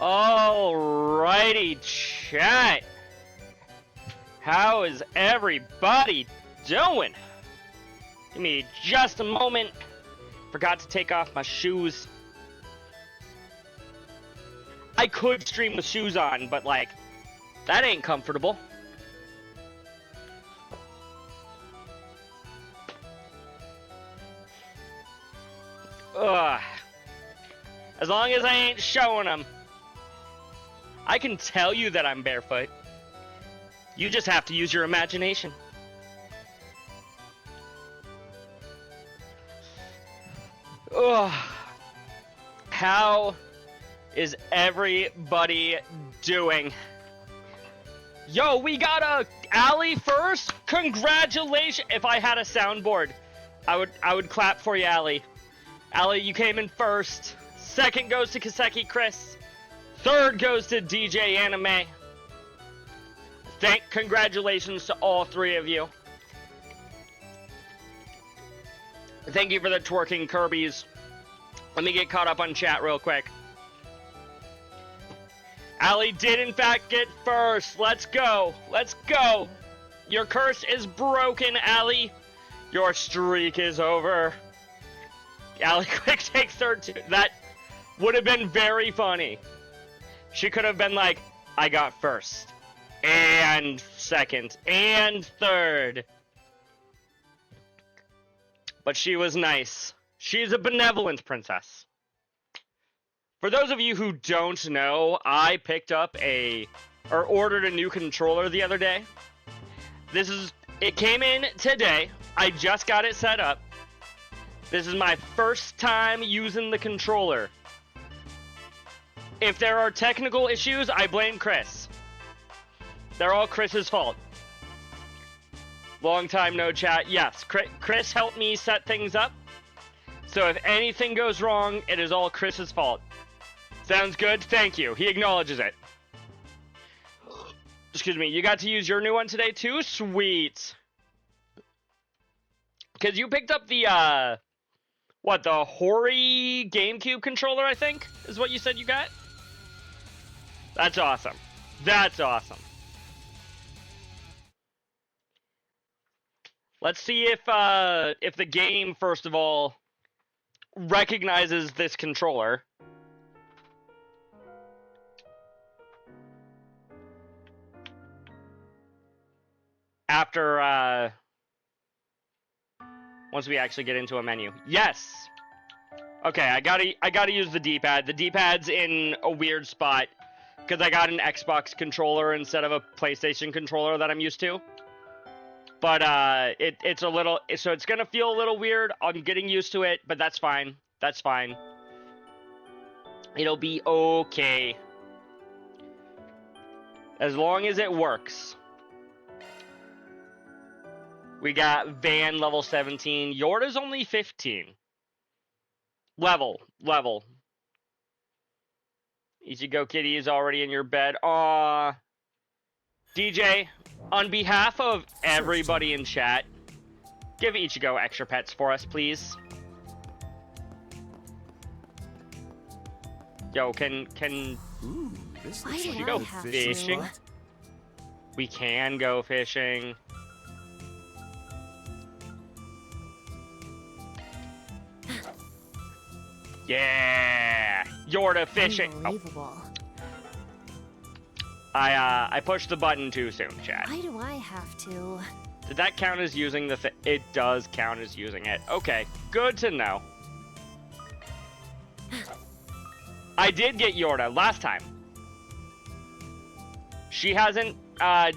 Alrighty, chat. How is everybody doing? Give me just a moment. Forgot to take off my shoes. I could stream with shoes on, but like, that ain't comfortable. Ugh. As long as I ain't showing them. I can tell you that I'm barefoot. You just have to use your imagination. Ugh. How is everybody doing? Yo, we got a Allie first. Congratulations! If I had a soundboard, I would clap for you, Allie. Allie, you came in first. Second goes to Kaseki Chris. Third goes to DJ Anime. Congratulations to all three of you. Thank you for the twerking Kirby's. Let me get caught up on chat real quick. Allie did in fact get first. Let's go. Let's go. Your curse is broken, Allie. Your streak is over. Allie, quick take third too. That would have been very funny. She could have been like, I got first, and second, and third. But she was nice. She's a benevolent princess. For those of you who don't know, I picked up or ordered a new controller the other day. It came in today. I just got it set up. This is my first time using the controller. If there are technical issues, I blame Chris. They're all Chris's fault. Long time no chat. Yes, Chris helped me set things up. So if anything goes wrong, it is all Chris's fault. Sounds good? Thank you. He acknowledges it. Excuse me. You got to use your new one today too? Sweet. Because you picked up the, the Hori GameCube controller, I think, is what you said you got? That's awesome. That's awesome. Let's see if the game, first of all, recognizes this controller. After, once we actually get into a menu. Yes! Okay, I gotta use the D-pad. The D-pad's in a weird spot, because I got an Xbox controller instead of a PlayStation controller that I'm used to. But, it's a little, so it's gonna feel a little weird. I'm getting used to it, but that's fine. That's fine. It'll be okay. As long as it works. We got Van level 17. Yorda's only 15. Level. Ichigo Kitty is already in your bed. Aww. DJ, on behalf of everybody in chat, give Ichigo extra pets for us, please. Yo, can you go fishing? We can go fishing. Yeah! Yorda fishing! Unbelievable. Oh. I pushed the button too soon, chat. Why do I have to? Did that count as using the It does count as using it. Okay, good to know. I did get Yorda last time. She hasn't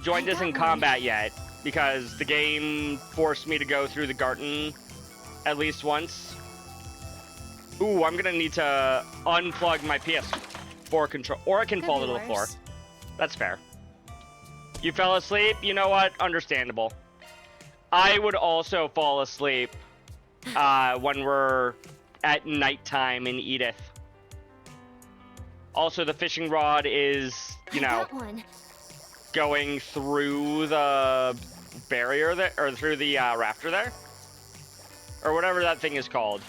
joined us in combat yet, because the game forced me to go through the garden at least once. Ooh, I'm gonna need to unplug my PS4 control, or it can fall to the floor. That's fair. You fell asleep? You know what? Understandable. I would also fall asleep when we're at nighttime in Edith. Also, the fishing rod is, you know, going through the barrier there, or through the rafter there, or whatever that thing is called.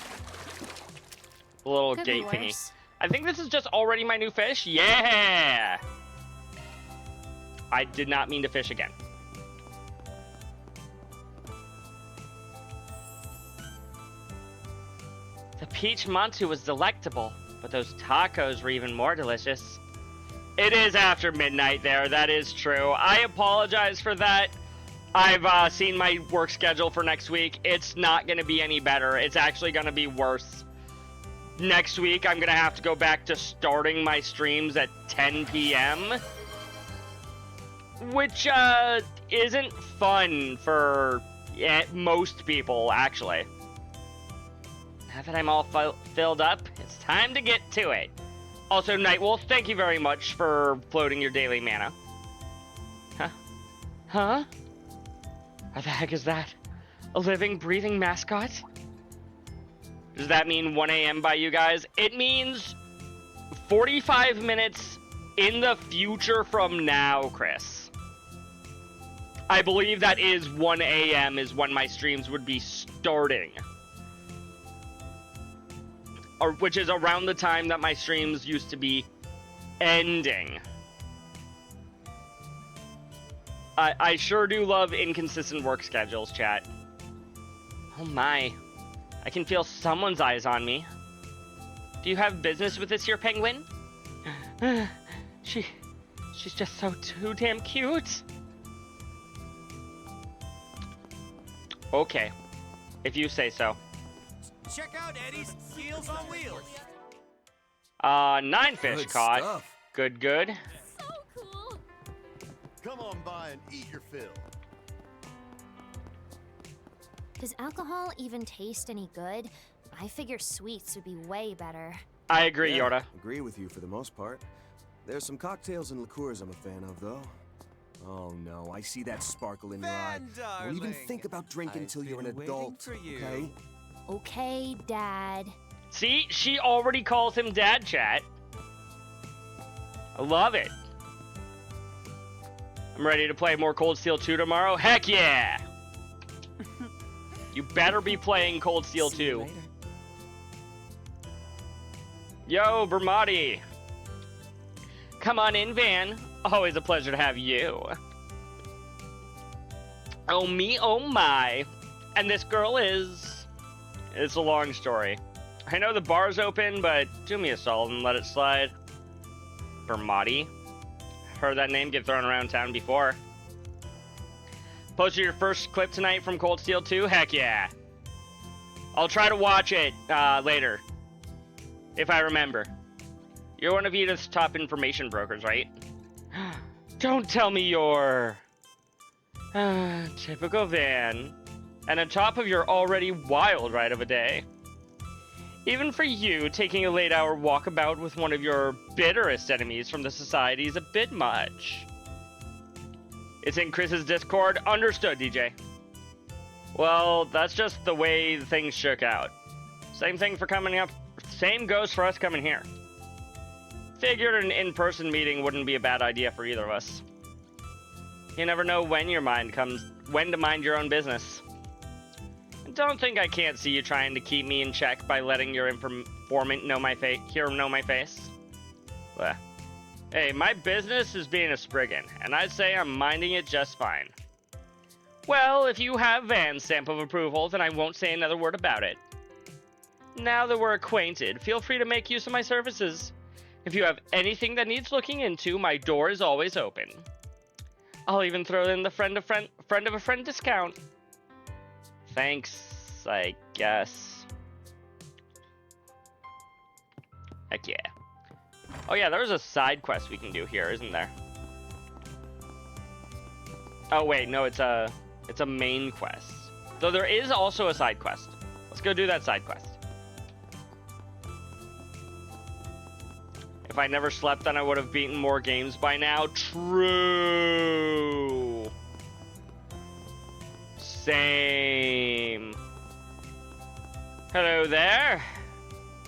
The little gate thingy. I think this is just already my new fish. Yeah! I did not mean to fish again. The peach mantu was delectable, but those tacos were even more delicious. It is after midnight there, that is true. I apologize for that. I've seen my work schedule for next week. It's not going to be any better. It's actually going to be worse. Next week, I'm going to have to go back to starting my streams at 10 p.m. Which isn't fun for most people, actually. Now that I'm all filled up, it's time to get to it. Also, Nightwolf, thank you very much for floating your daily mana. Huh? Huh? What the heck is that? A living, breathing mascot? Does that mean 1 a.m. by you guys? It means 45 minutes in the future from now, Chris. I believe that is 1 a.m. is when my streams would be starting. Or which is around the time that my streams used to be ending. I sure do love inconsistent work schedules, chat. Oh my. I can feel someone's eyes on me. Do you have business with this here penguin? She's just so too damn cute. Okay, if you say so. Check out Eddie's Deals on Wheels. 9 fish Good caught. stuff. Good, good. So cool. Come on by and eat your fill. Does alcohol even taste any good? I figure sweets would be way better. I agree, Yeah, Yoda. agree with you for the most part. There's some cocktails and liqueurs I'm a fan of, though. Oh no, I see that sparkle in your eye. Don't even think about drinking I've till you're an been waiting adult, for you. okay? Okay, Dad. See, she already calls him dad, chat. I love it. I'm ready to play more Cold Steel 2 tomorrow. Heck yeah! You better be playing Cold Steel See you 2. later. Yo, Bermati. Come on in, Van. Always a pleasure to have you. Oh me, oh my. And this girl is... It's a long story. I know the bar's open, but do me a solid and let it slide. Bermati. Heard that name get thrown around town before. Posted your first clip tonight from Cold Steel 2? Heck yeah. I'll try to watch it later. If I remember. You're one of Edith's top information brokers, right? Don't tell me you're... typical Van. And on top of your already wild ride of a day. Even for you, taking a late-hour walkabout with one of your bitterest enemies from the society is a bit much. It's in Chris's Discord. Understood, DJ. Well, that's just the way things shook out. Same thing for coming up. Same goes for us coming here. Figured an in-person meeting wouldn't be a bad idea for either of us. You never know when to mind your own business. Don't think I can't see you trying to keep me in check by letting your informant know my face. Blech. Hey, my business is being a Spriggan, and I'd say I'm minding it just fine. Well, if you have Van's stamp of approval, then I won't say another word about it. Now that we're acquainted, feel free to make use of my services. If you have anything that needs looking into, my door is always open. I'll even throw in the friend of a friend discount. Thanks, I guess. Heck yeah. Oh yeah, there's a side quest we can do here, isn't there? Oh wait, no, it's a main quest. Though there is also a side quest. Let's go do that side quest. If I never slept, then I would have beaten more games by now. True. Same. Hello there.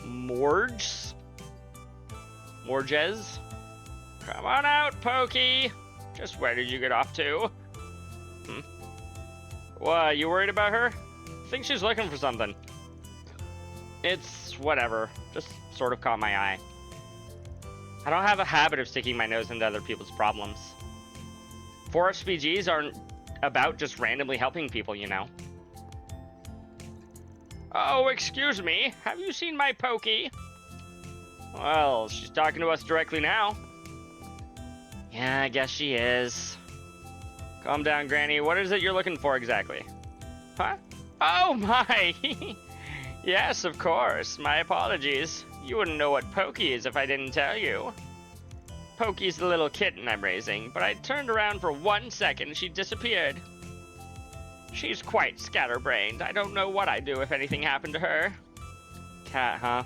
Morges? Come on out, Pokey. Just where did you get off to? What, you worried about her? I think she's looking for something. It's whatever. Just sort of caught my eye. I don't have a habit of sticking my nose into other people's problems. Forest BGs aren't about just randomly helping people, you know. Oh, excuse me. Have you seen my Pokey? Well, she's talking to us directly now. Yeah, I guess she is. Calm down, Granny. What is it you're looking for exactly? Huh? Oh, my! Yes, of course. My apologies. You wouldn't know what Pokey is if I didn't tell you. Pokey's the little kitten I'm raising, but I turned around for 1 second and she disappeared. She's quite scatterbrained. I don't know what I'd do if anything happened to her. Cat, huh?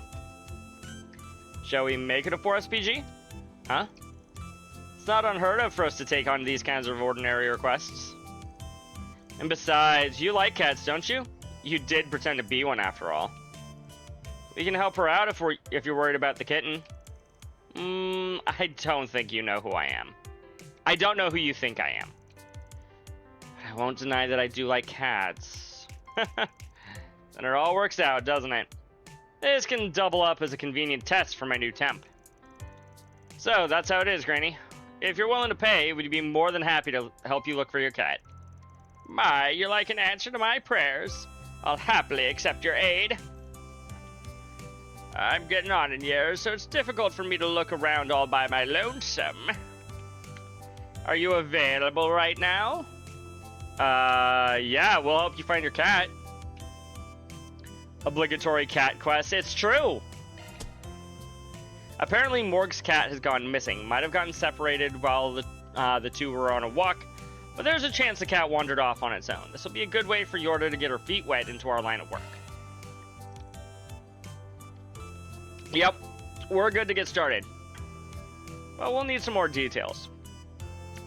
Shall we make it a Forest PG? Huh? It's not unheard of for us to take on these kinds of ordinary requests. And besides, you like cats, don't you? You did pretend to be one after all. We can help her out if you're worried about the kitten. I don't think you know who I am. I don't know who you think I am. I won't deny that I do like cats. And it all works out, doesn't it? This can double up as a convenient test for my new temp. So, that's how it is, Granny. If you're willing to pay, we'd be more than happy to help you look for your cat. My, you're like an answer to my prayers. I'll happily accept your aid. I'm getting on in years, so it's difficult for me to look around all by my lonesome. Are you available right now? Yeah, we'll help you find your cat. Obligatory cat quest, it's true! Apparently Morg's cat has gone missing. Might have gotten separated while the two were on a walk, but there's a chance the cat wandered off on its own. This will be a good way for Yorda to get her feet wet into our line of work. Yep, we're good to get started. Well, we'll need some more details.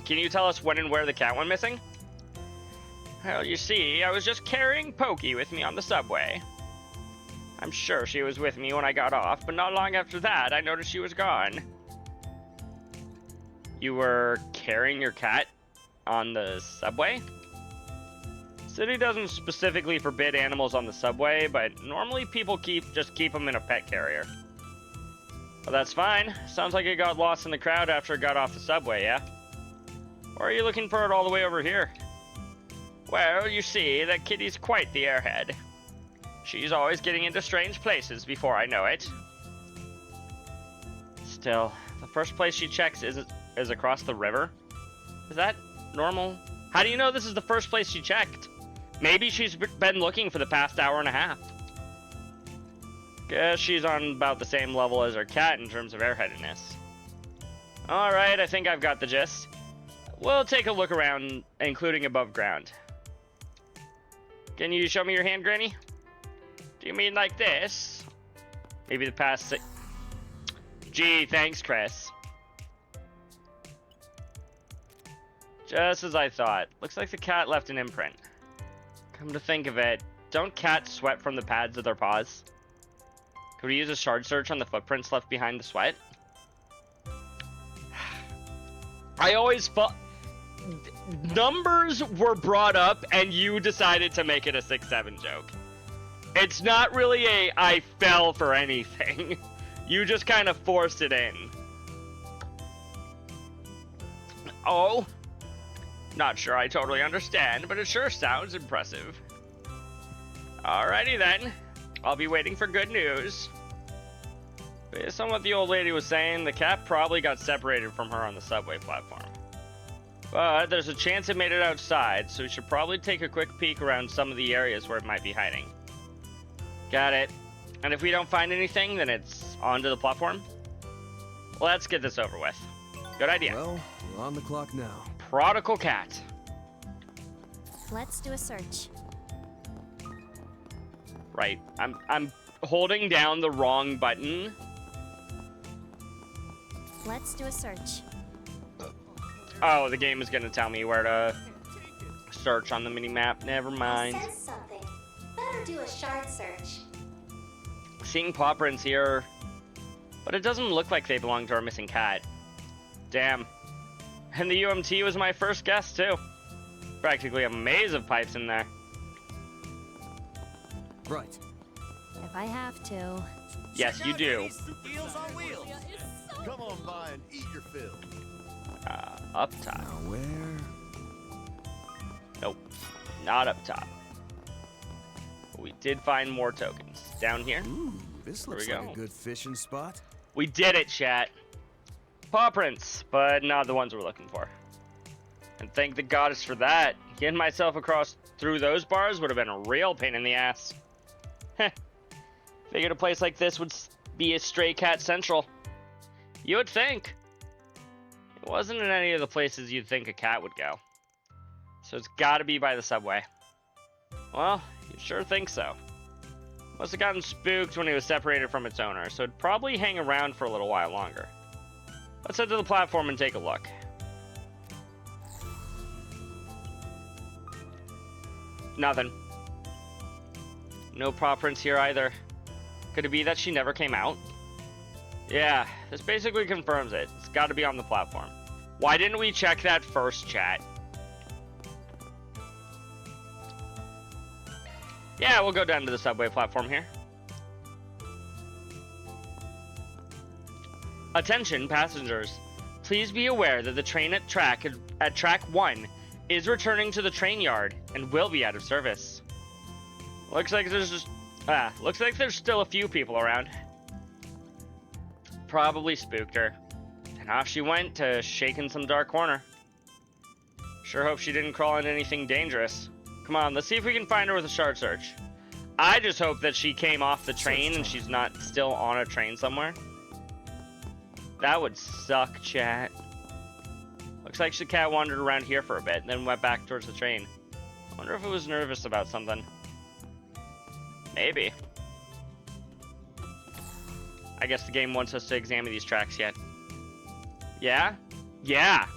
Can you tell us when and where the cat went missing? Well, you see, I was just carrying Pokey with me on the subway. I'm sure she was with me when I got off, but not long after that, I noticed she was gone. You were carrying your cat on the subway? City doesn't specifically forbid animals on the subway, but normally people just keep them in a pet carrier. Well, that's fine. Sounds like it got lost in the crowd after it got off the subway, yeah? Or are you looking for it all the way over here? Well, you see, that kitty's quite the airhead. She's always getting into strange places before I know it. Still, the first place she checks is across the river? Is that normal? How do you know this is the first place she checked? Maybe she's been looking for the past hour and a half. Guess she's on about the same level as her cat in terms of airheadedness. Alright, I think I've got the gist. We'll take a look around, including above ground. Can you show me your hand, Granny? Do you mean like this? Maybe the past six... Gee, thanks, Chris. Just as I thought. Looks like the cat left an imprint. Come to think of it, don't cats sweat from the pads of their paws? Could we use a shard search on the footprints left behind the sweat? I always thought... Numbers were brought up and you decided to make it a 6-7 joke. It's not really a I fell for anything. You just kind of forced it in. Oh? Not sure I totally understand, but it sure sounds impressive. Alrighty then. I'll be waiting for good news. Based on what the old lady was saying, the cat probably got separated from her on the subway platform. But there's a chance it made it outside, so we should probably take a quick peek around some of the areas where it might be hiding. Got it. And if we don't find anything, then it's onto the platform? Let's get this over with. Good idea. Well, we're on the clock now. Prodigal cat. Let's do a search. Right. I'm holding down the wrong button. Let's do a search. Oh, the game is gonna tell me where to search on the mini-map. Never mind. I sense something. Better do a shard search. Seeing paw prints here, but it doesn't look like they belong to our missing cat. Damn. And the UMT was my first guess, too. Practically a maze of pipes in there. Right. If I have to. Yes, Check you out do. Eddie's Deals on Wheels. Come on by and eat your fill. Up top. Now where? Nope, not up top. We did find more tokens. Down here. Ooh, this There looks we like go. a good fishing spot. We did it, chat. Paw prints, but not the ones we're looking for. And thank the goddess for that. Getting myself across through those bars would have been a real pain in the ass. Heh. Figured a place like this would be a stray cat central. You would think. It wasn't in any of the places you'd think a cat would go. So it's gotta be by the subway. Well, you sure think so. Must have gotten spooked when it was separated from its owner, so it'd probably hang around for a little while longer. Let's head to the platform and take a look. Nothing. No paw prints here either. Could it be that she never came out? Yeah, this basically confirms it. It's got to be on the platform. Why didn't we check that first, chat? Yeah, we'll go down to the subway platform here. Attention, passengers. Please be aware that the train at track 1 is returning to the train yard and will be out of service. Looks like there's still a few people around. Probably spooked her. And off she went to shaking some dark corner. Sure hope she didn't crawl into anything dangerous. Come on, let's see if we can find her with a shard search. I just hope that she came off the train and she's not still on a train somewhere. That would suck, chat. Looks like the cat wandered around here for a bit, then went back towards the train. Wonder if it was nervous about something. Maybe. I guess the game wants us to examine these tracks yet. Yeah? Yeah!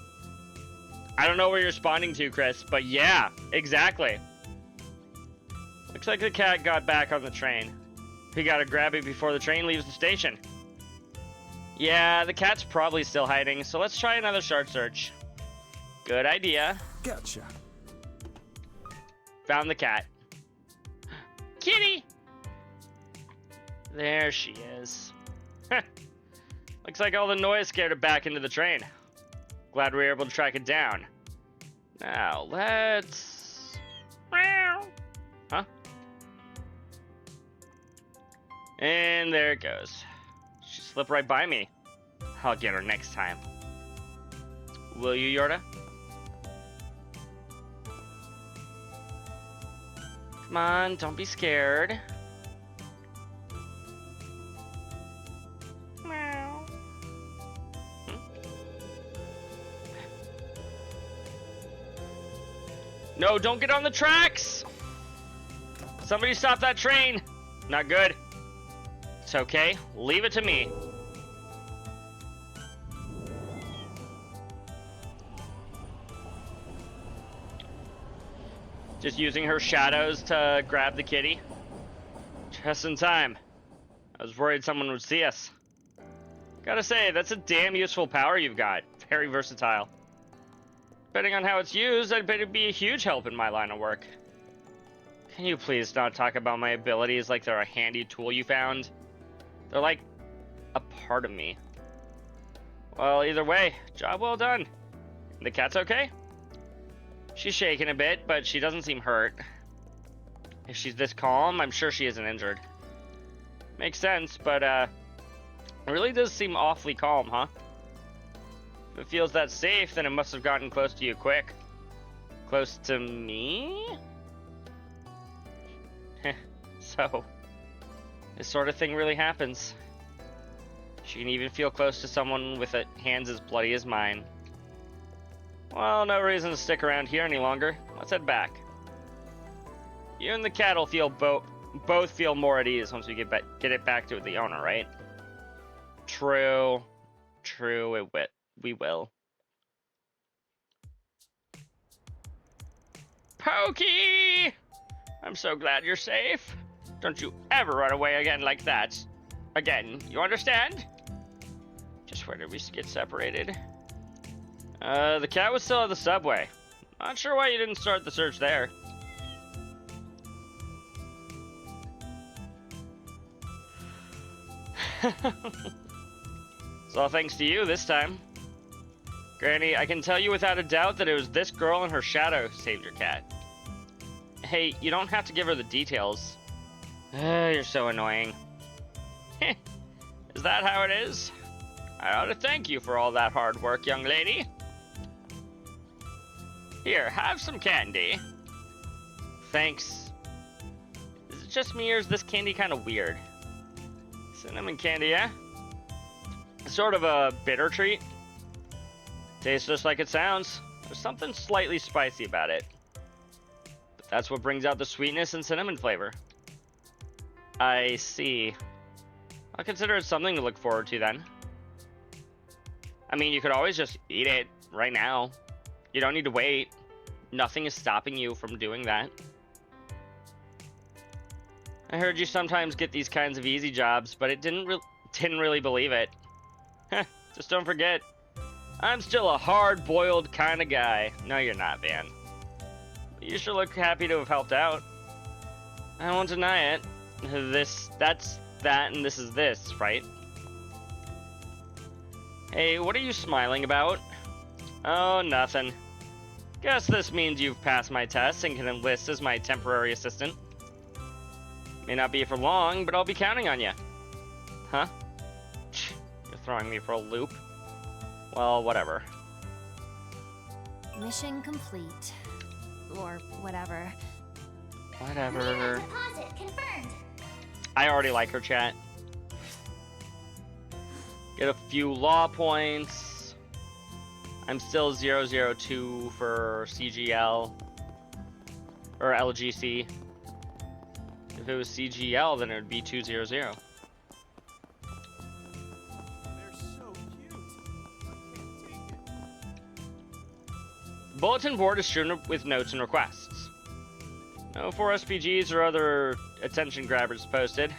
I don't know where you're responding to, Chris, but yeah, exactly. Looks like the cat got back on the train. We gotta grab it before the train leaves the station. Yeah, the cat's probably still hiding, so let's try another shard search. Good idea. Gotcha. Found the cat. Kitty! There she is. Looks like all the noise scared it back into the train. Glad we were able to track it down. Now, let's... Huh? And there it goes. She slipped right by me. I'll get her next time. Will you, Yorda? Come on, don't be scared. Meow. No, don't get on the tracks! Somebody stop that train! Not good. It's okay. Leave it to me. Just using her shadows to grab the kitty. Just in time. I was worried someone would see us. Gotta say, that's a damn useful power you've got. Very versatile. Depending on how it's used, I'd bet it'd be a huge help in my line of work. Can you please not talk about my abilities like they're a handy tool you found? They're like a part of me. Well, either way, job well done. The cat's okay? She's shaking a bit, but she doesn't seem hurt. If she's this calm, I'm sure she isn't injured. Makes sense, but it really does seem awfully calm, huh? If it feels that safe, then it must have gotten close to you quick. Close to me? So, this sort of thing really happens. She can even feel close to someone with hands as bloody as mine. Well, no reason to stick around here any longer. Let's head back. You and the cat will feel both feel more at ease once we get it back to the owner, right? True. True, we will. Pokey! I'm so glad you're safe. Don't you ever run away again like that. Again, you understand? Just where did we get separated? The cat was still at the subway. Not sure why you didn't start the search there. It's all thanks to you this time. Granny, I can tell you without a doubt that it was this girl and her shadow who saved your cat. Hey, you don't have to give her the details. You're so annoying. Is that how it is? I ought to thank you for all that hard work, young lady. Here, have some candy. Thanks. Is it just me or is this candy kind of weird? Cinnamon candy, yeah? Sort of a bitter treat. Tastes just like it sounds. There's something slightly spicy about it. But that's what brings out the sweetness and cinnamon flavor. I see. I'll consider it something to look forward to then. I mean, you could always just eat it right now. You don't need to wait. Nothing is stopping you from doing that. I heard you sometimes get these kinds of easy jobs, but it didn't really believe it. Just don't forget, I'm still a hard-boiled kind of guy. No, you're not, Van. But you sure look happy to have helped out. I won't deny it. That's that, and this is this, right? Hey, what are you smiling about? Oh, nothing. Guess this means you've passed my test and can enlist as my temporary assistant. May not be for long, but I'll be counting on you. Huh? You're throwing me for a loop. Well, whatever. Mission complete. Or whatever. Whatever. Deposit confirmed. I already like her, chat. Get a few law points. I'm still 002 for CGL. Or LGC. If it was CGL, then it would be 200. They're so cute. I can't take it. Bulletin board is strewn with notes and requests. No 4SPGs or other attention grabbers posted.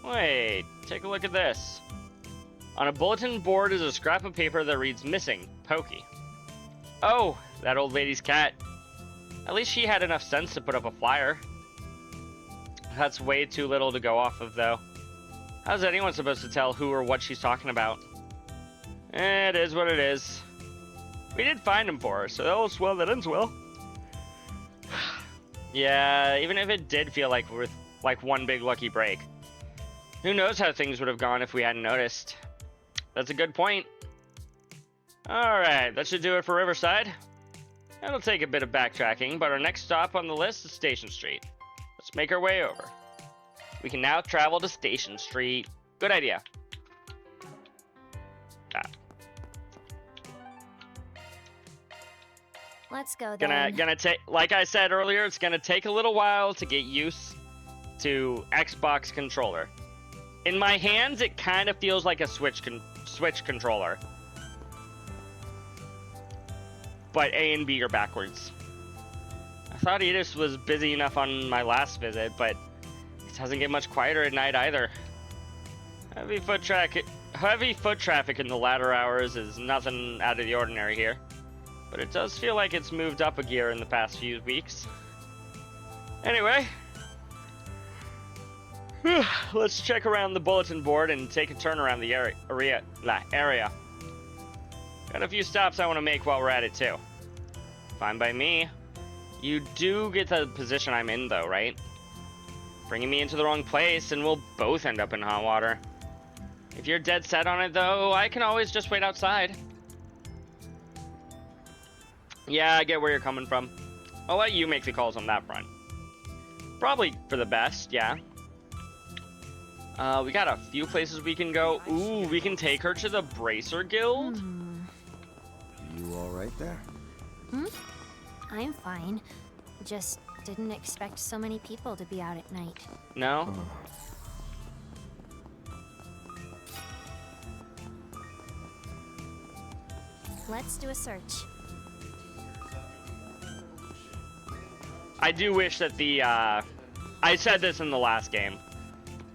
Wait, take a look at this. On a bulletin board is a scrap of paper that reads missing, Pokey. Oh, that old lady's cat. At least she had enough sense to put up a flyer. That's way too little to go off of, though. How's anyone supposed to tell who or what she's talking about? It is what it is. We did find him for her, so all's well that ends well. Yeah, even if it did feel like one big lucky break. Who knows how things would have gone if we hadn't noticed. That's a good point. Alright, that should do it for Riverside. It'll take a bit of backtracking, but our next stop on the list is Station Street. Let's make our way over. We can now travel to Station Street. Good idea. Let's go then. Gonna take, like I said earlier, it's gonna take a little while to get used to Xbox controller. In my hands, it kind of feels like a Switch controller, but A and B are backwards. I thought Edith was busy enough on my last visit, but it doesn't get much quieter at night either. Heavy foot traffic in the latter hours is nothing out of the ordinary here. But it does feel like it's moved up a gear in the past few weeks. Anyway, let's check around the bulletin board and take a turn around the area. Got a few stops I want to make while we're at it too. Fine by me. You do get the position I'm in though, right? Bringing me into the wrong place and we'll both end up in hot water. If you're dead set on it though, I can always just wait outside. Yeah, I get where you're coming from. I'll let you make the calls on that front. Probably for the best, yeah. We got a few places we can go. Ooh, we can take her to the Bracer Guild. You all right there? I'm fine. Just didn't expect so many people to be out at night. No? Let's do a search. I do wish that I said this in the last game,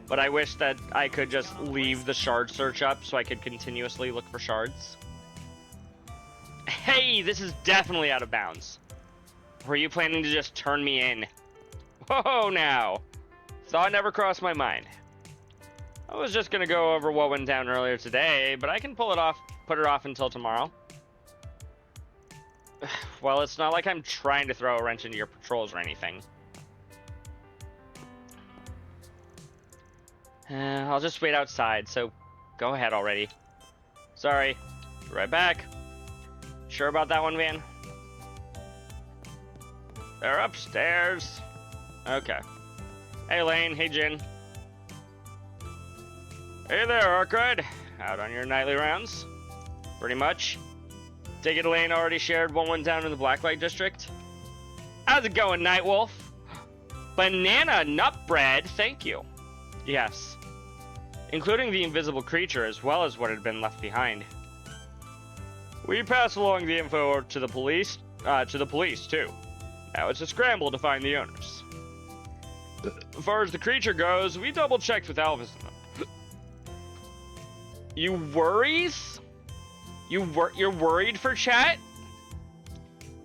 but I wish that I could just leave the shard search up so I could continuously look for shards. Hey, this is definitely out of bounds. Were you planning to just turn me in? Whoa, now. Thought never crossed my mind. I was just gonna go over what went down earlier today, but I can put it off until tomorrow. Well, it's not like I'm trying to throw a wrench into your patrols or anything. I'll just wait outside, so go ahead already. Sorry. Be right back. Sure about that one, Van? They're upstairs. Okay. Hey, Lane. Hey, Jin. Hey there, Arkride. Out on your nightly rounds? Pretty much. Take it Lane already shared what went down in the Blacklight District? How's it going, Nightwolf? Banana nut bread, thank you. Yes. Including the invisible creature as well as what had been left behind. We pass along the info to the police too. Now it's a scramble to find the owners. As far as the creature goes, we double-checked with Alvis. You worries? You're worried for chat?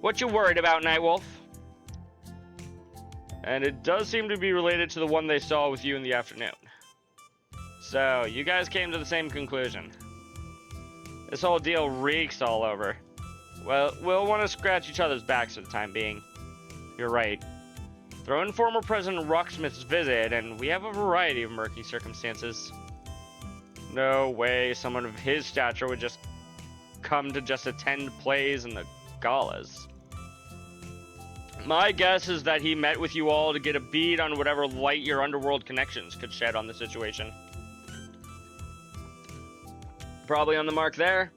What you worried about, Nightwolf? And it does seem to be related to the one they saw with you in the afternoon. So, you guys came to the same conclusion. This whole deal reeks all over. Well, we'll want to scratch each other's backs for the time being. You're right. Throw in former President Rocksmith's visit, and we have a variety of murky circumstances. No way someone of his stature would just come to just attend plays in the galas. My guess is that he met with you all to get a bead on whatever light your underworld connections could shed on the situation. Probably on the mark there.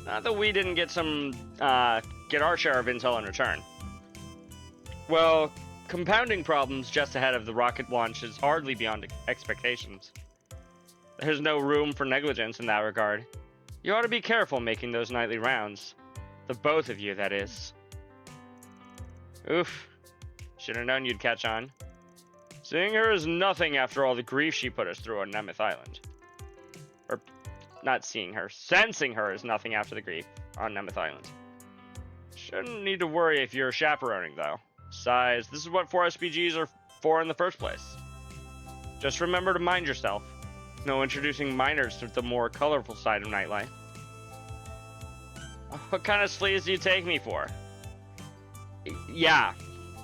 Not that we didn't get our share of intel in return. Well, compounding problems just ahead of the rocket launch is hardly beyond expectations. There's no room for negligence in that regard. You ought to be careful making those nightly rounds. The both of you, that is. Oof. Should have known you'd catch on. Seeing her is nothing after all the grief she put us through on Nemeth Island. Or, not seeing her. Sensing her is nothing after the grief on Nemeth Island. Shouldn't need to worry if you're chaperoning, though. Besides, this is what 4SPGs are for in the first place. Just remember to mind yourself. No introducing minors to the more colorful side of nightlife. What kind of sleaze do you take me for? Yeah,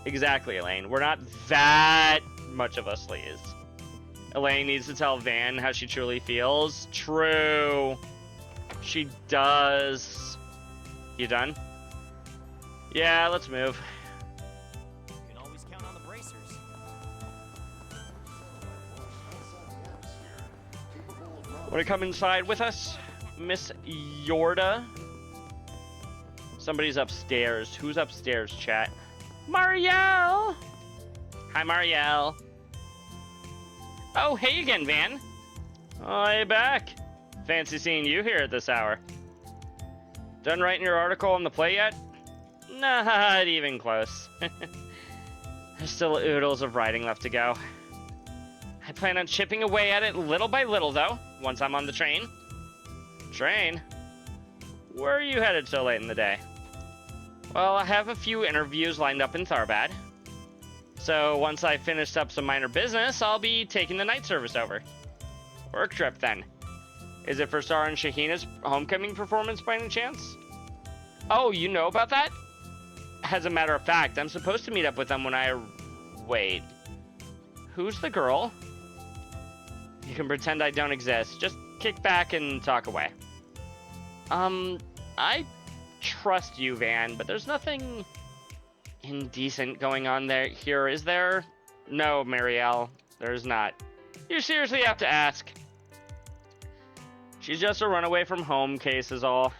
exactly, Elaine. We're not that much of a sleaze. Elaine needs to tell Van how she truly feels. True. She does. You done? Yeah, let's move. You can always count on the bracers. Want to come inside with us, Miss Yorda? Somebody's upstairs. Who's upstairs, chat? Marielle! Hi, Marielle. Oh, hey again, Van. Oh, hey, back. Fancy seeing you here at this hour. Done writing your article on the play yet? Not even close. There's still oodles of writing left to go. I plan on chipping away at it little by little, though, once I'm on the train. Train? Where are you headed so late in the day? Well, I have a few interviews lined up in Tharbad. So once I finished up some minor business, I'll be taking the night service over. Work trip, then. Is it for Star and Shahina's homecoming performance by any chance? Oh, you know about that? As a matter of fact, I'm supposed to meet up with them when I... Wait. Who's the girl? You can pretend I don't exist. Just kick back and talk away. I trust you, Van, but there's nothing indecent going on here, is there? No, Marielle, there's not. You seriously have to ask. She's just a runaway from home case is all.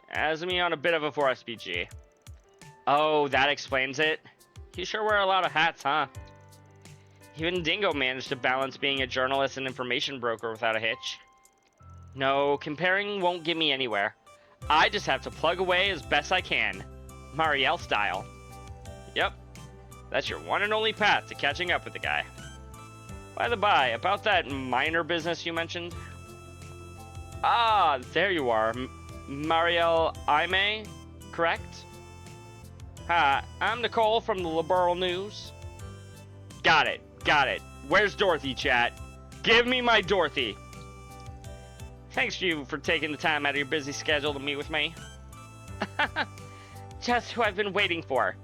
Has me on a bit of a 4SPG. Oh, that explains it. You sure wear a lot of hats, huh? Even Dingo managed to balance being a journalist and information broker without a hitch. No, comparing won't get me anywhere. I just have to plug away as best I can. Marielle style. Yep. That's your one and only path to catching up with the guy. By the by, about that minor business you mentioned. Ah, there you are. Marielle Aime, correct? Hi, I'm Nicole from the Liberal News. Got it. Where's Dorothy, chat? Give me my Dorothy. Thanks you for taking the time out of your busy schedule to meet with me. Just who I've been waiting for.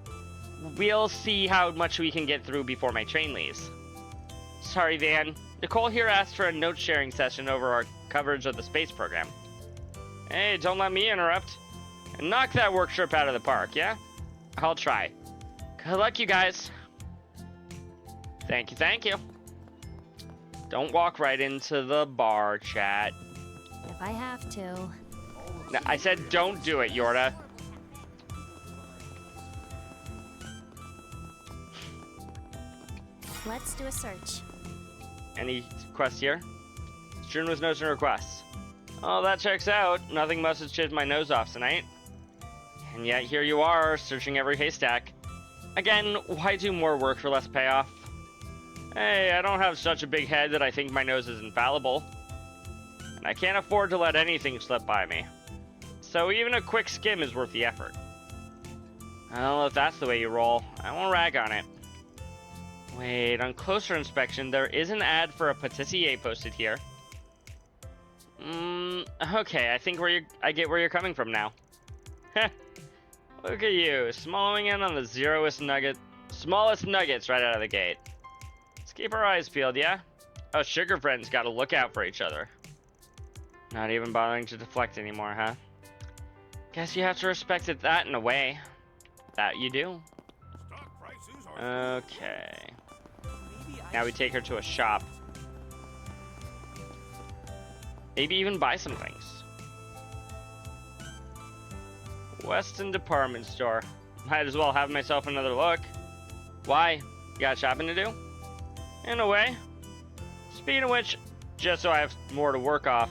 We'll see how much we can get through before my train leaves. Sorry, Van. Nicole here asked for a note-sharing session over our coverage of the space program. Hey, don't let me interrupt. And knock that work trip out of the park, yeah? I'll try. Good luck, you guys. Thank you, thank you. Don't walk right into the bar, chat. If I have to. No, I said don't do it, Yorda. Let's do a search. Any quests here? Strewn with notes and requests. Oh, that checks out. Nothing must have chipped my nose off tonight. And yet here you are, searching every haystack. Again, why do more work for less payoff? Hey, I don't have such a big head that I think my nose is infallible. And I can't afford to let anything slip by me. So even a quick skim is worth the effort. Well, if that's the way you roll, I won't rag on it. Wait, on closer inspection, there is an ad for a patissier posted here. Okay, I think I get where you're coming from now. Look at you, smallowing in on the smallest nuggets right out of the gate. Let's keep our eyes peeled, yeah? Us sugar friends gotta look out for each other. Not even bothering to deflect anymore, huh? Guess you have to respect it that in a way. That you do. Okay. Now we take her to a shop. Maybe even buy some things. Weston Department Store. Might as well have myself another look. Why? You got shopping to do? In a way. Speaking of which, just so I have more to work off,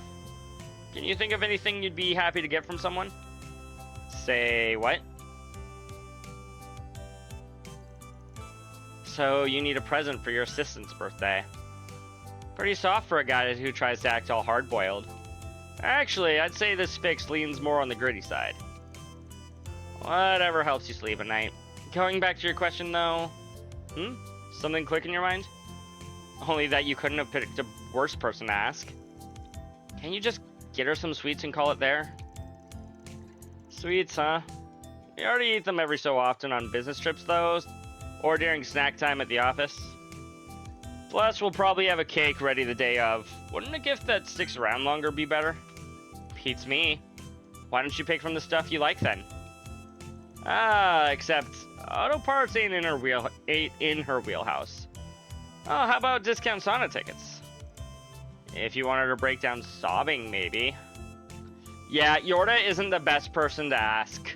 can you think of anything you'd be happy to get from someone? Say what? So you need a present for your assistant's birthday. Pretty soft for a guy who tries to act all hard-boiled. Actually, I'd say this fix leans more on the gritty side. Whatever helps you sleep at night. Going back to your question, though... Something click in your mind? Only that you couldn't have picked a worse person to ask. Can you just get her some sweets and call it there? Sweets, huh? We already eat them every so often on business trips, though. Or during snack time at the office. Plus, we'll probably have a cake ready the day of. Wouldn't a gift that sticks around longer be better? Beats me. Why don't you pick from the stuff you like then? Except auto parts ain't in her wheelhouse. Oh, how about discount sauna tickets? If you wanted to break down sobbing, maybe. Yeah, Yorda isn't the best person to ask.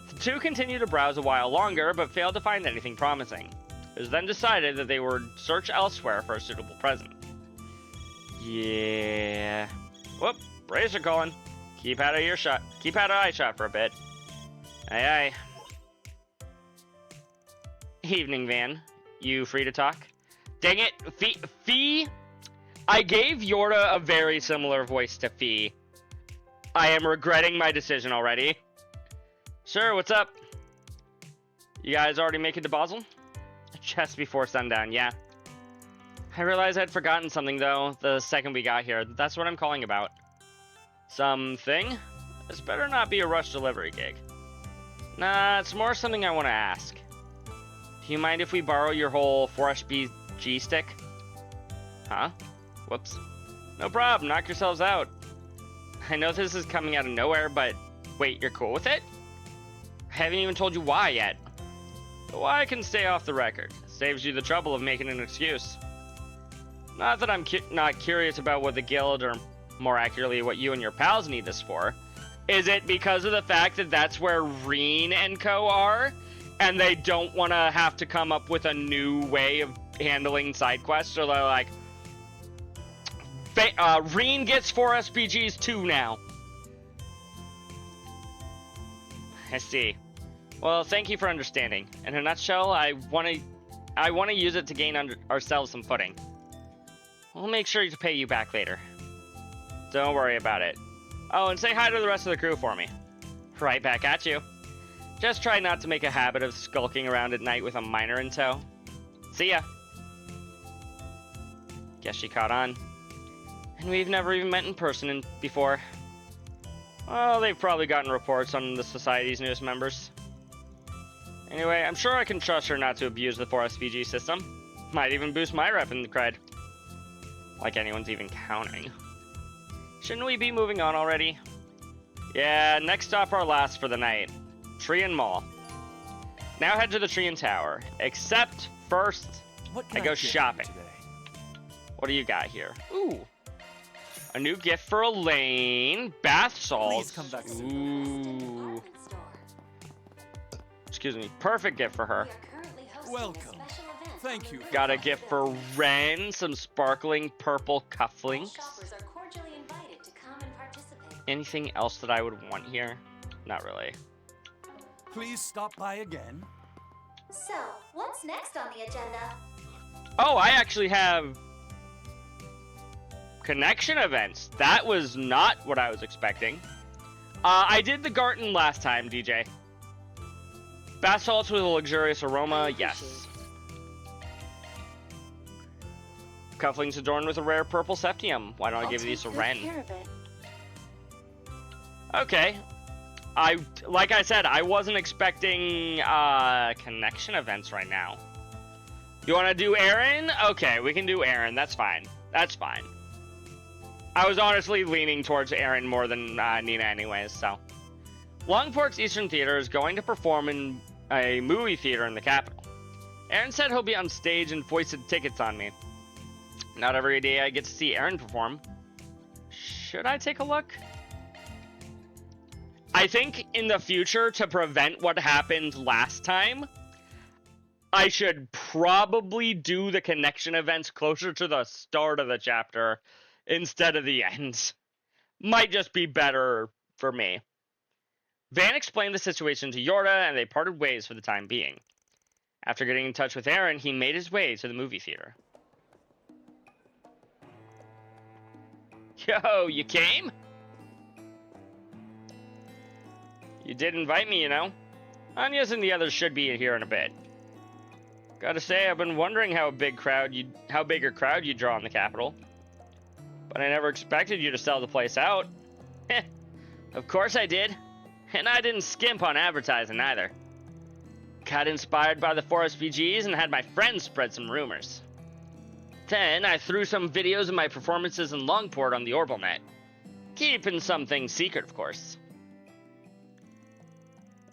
The two continued to browse a while longer, but failed to find anything promising. It was then decided that they would search elsewhere for a suitable present. Yeah. Whoop, Bracer calling. Keep out of eye shot for a bit. Aye, aye. Evening, Van. You free to talk? Dang it, Fee? I gave Yorda a very similar voice to Fee. I am regretting my decision already. Sure, what's up? You guys already make it to Basel? Just before sundown, yeah. I realized I'd forgotten something, though, the second we got here. That's what I'm calling about. Something? This better not be a rush delivery gig. Nah, it's more something I want to ask. Do you mind if we borrow your whole 4SBG stick? Huh? Whoops. No problem, knock yourselves out. I know this is coming out of nowhere, but... Wait, you're cool with it? I haven't even told you why yet. But why can stay off the record. Saves you the trouble of making an excuse. Not that I'm not curious about what the guild, or more accurately, what you and your pals need this for. Is it because of the fact that that's where Reen and co are? And they don't want to have to come up with a new way of handling side quests? So they're like, Reen gets 4 SPGs too now. I see. Well, thank you for understanding. In a nutshell, I want to use it to gain ourselves some footing. We'll make sure to pay you back later. Don't worry about it. Oh, and say hi to the rest of the crew for me. Right back at you. Just try not to make a habit of skulking around at night with a miner in tow. See ya. Guess she caught on. And we've never even met in person before. Well, they've probably gotten reports on the Society's newest members. Anyway, I'm sure I can trust her not to abuse the 4SVG system. Might even boost my rep in the cred. Like anyone's even counting. Shouldn't we be moving on already? Yeah, next stop our last for the night. Treant Mall. Now head to the Treant Tower. Except first, I go shopping. What do you got here? Ooh. A new gift for Elaine. Bath salts. Please come back soon. Ooh. Excuse me. Perfect gift for her. Welcome. Thank you. Got a gift for Ren. Some sparkling purple cufflinks. Shoppers are cordially invited to come and participate. Anything else that I would want here? Not really. Please stop by again. So, what's next on the agenda? Oh, I actually have connection events. That was not what I was expecting. I did the Garten last time, DJ. Bath salts with a luxurious aroma, yes. Cufflinks adorned with a rare purple septium. Why don't I give these to Ren? Okay. Like I said, I wasn't expecting connection events right now. You want to do Aaron? Okay, we can do Aaron. That's fine. That's fine. I was honestly leaning towards Aaron more than Nina anyways, so. Longport's Eastern Theater is going to perform in a movie theater in the capital. Aaron said he'll be on stage and foisted tickets on me. Not every day I get to see Aaron perform. Should I take a look? I think in the future, to prevent what happened last time, I should probably do the connection events closer to the start of the chapter instead of the end. Might just be better for me. Van explained the situation to Yorda, and they parted ways for the time being. After getting in touch with Aaron, he made his way to the movie theater. Yo, you came? You did invite me, you know. Anya's and the others should be here in a bit. Gotta say, I've been wondering how big a crowd you'd draw in the capital. But I never expected you to sell the place out. Heh, of course I did. And I didn't skimp on advertising either. Got inspired by the 4SVGs and had my friends spread some rumors. Then I threw some videos of my performances in Longport on the OrbitalNet. Keeping some things secret, of course.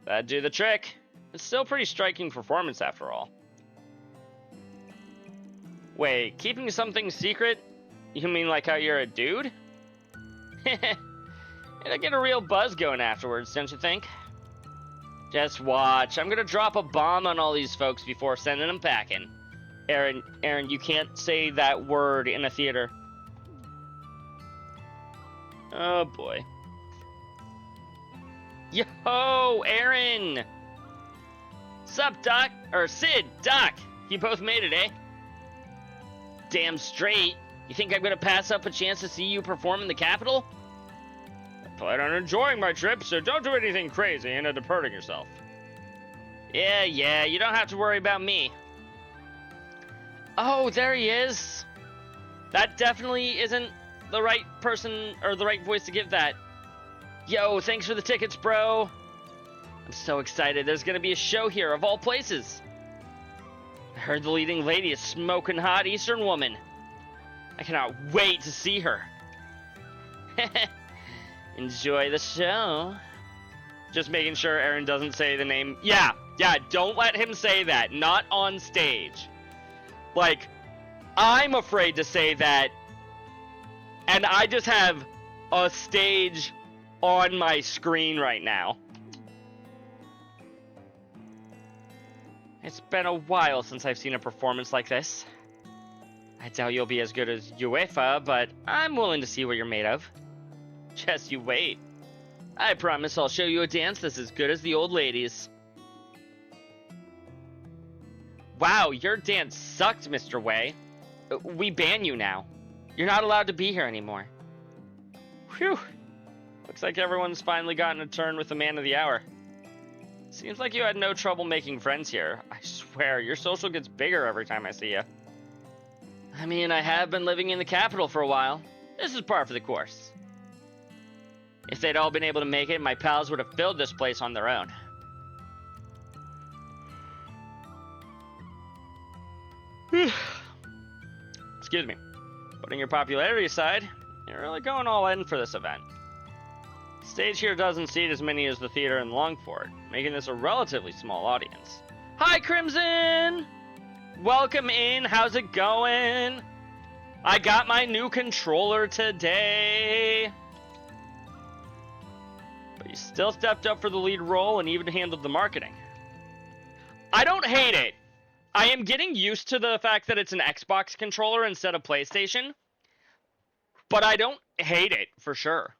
That'd do the trick. It's still pretty striking performance after all. Wait, keeping something secret? You mean like how you're a dude? It'll get a real buzz going afterwards, don't you think? Just watch. I'm gonna drop a bomb on all these folks before sending them packing. Aaron, you can't say that word in a theater. Oh boy. Yo, Aaron! Sup, Doc? Or Sid, Doc! You both made it, eh? Damn straight. You think I'm gonna pass up a chance to see you perform in the capital? I plan on enjoying my trip, so don't do anything crazy and end up hurting yourself. Yeah, you don't have to worry about me. Oh, there he is. That definitely isn't the right person or the right voice to give that. Yo, thanks for the tickets, bro. I'm so excited. There's gonna be a show here, of all places. I heard the leading lady is smoking hot Eastern woman. I cannot wait to see her. Enjoy the show. Just making sure Aaron doesn't say the name. Yeah, don't let him say that. Not on stage. Like, I'm afraid to say that, and I just have a stage on my screen right now. It's been a while since I've seen a performance like this. I doubt you'll be as good as UEFA, but I'm willing to see what you're made of. Just you wait. I promise I'll show you a dance that's as good as the old ladies. Wow, your dance sucked, Mr. Wei. We ban you now. You're not allowed to be here anymore. Whew. Looks like everyone's finally gotten a turn with the man of the hour. Seems like you had no trouble making friends here. I swear, your social gets bigger every time I see you. I mean, I have been living in the capital for a while. This is par for the course. If they'd all been able to make it, my pals would have filled this place on their own. Excuse me. Putting your popularity aside, you're really going all in for this event. The stage here doesn't seat as many as the theater in Longport, making this a relatively small audience. Hi, Crimson! Welcome in, how's it going? I got my new controller today. But you still stepped up for the lead role and even handled the marketing. I don't hate it. I am getting used to the fact that it's an Xbox controller instead of PlayStation. But I don't hate it, for sure.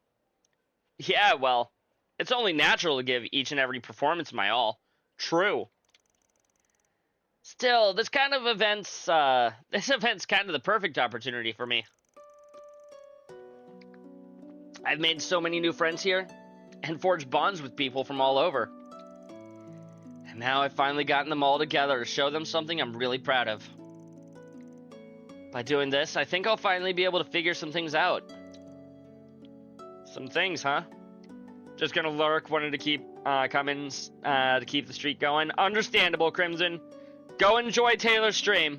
Yeah, well, it's only natural to give each and every performance my all. True. Still, this event's kind of the perfect opportunity for me. I've made so many new friends here, and forged bonds with people from all over. And now I've finally gotten them all together to show them something I'm really proud of. By doing this, I think I'll finally be able to figure some things out. Some things, huh? Just gonna lurk, wanted to keep coming to keep the streak going. Understandable, Crimson. Go enjoy Taylor's stream.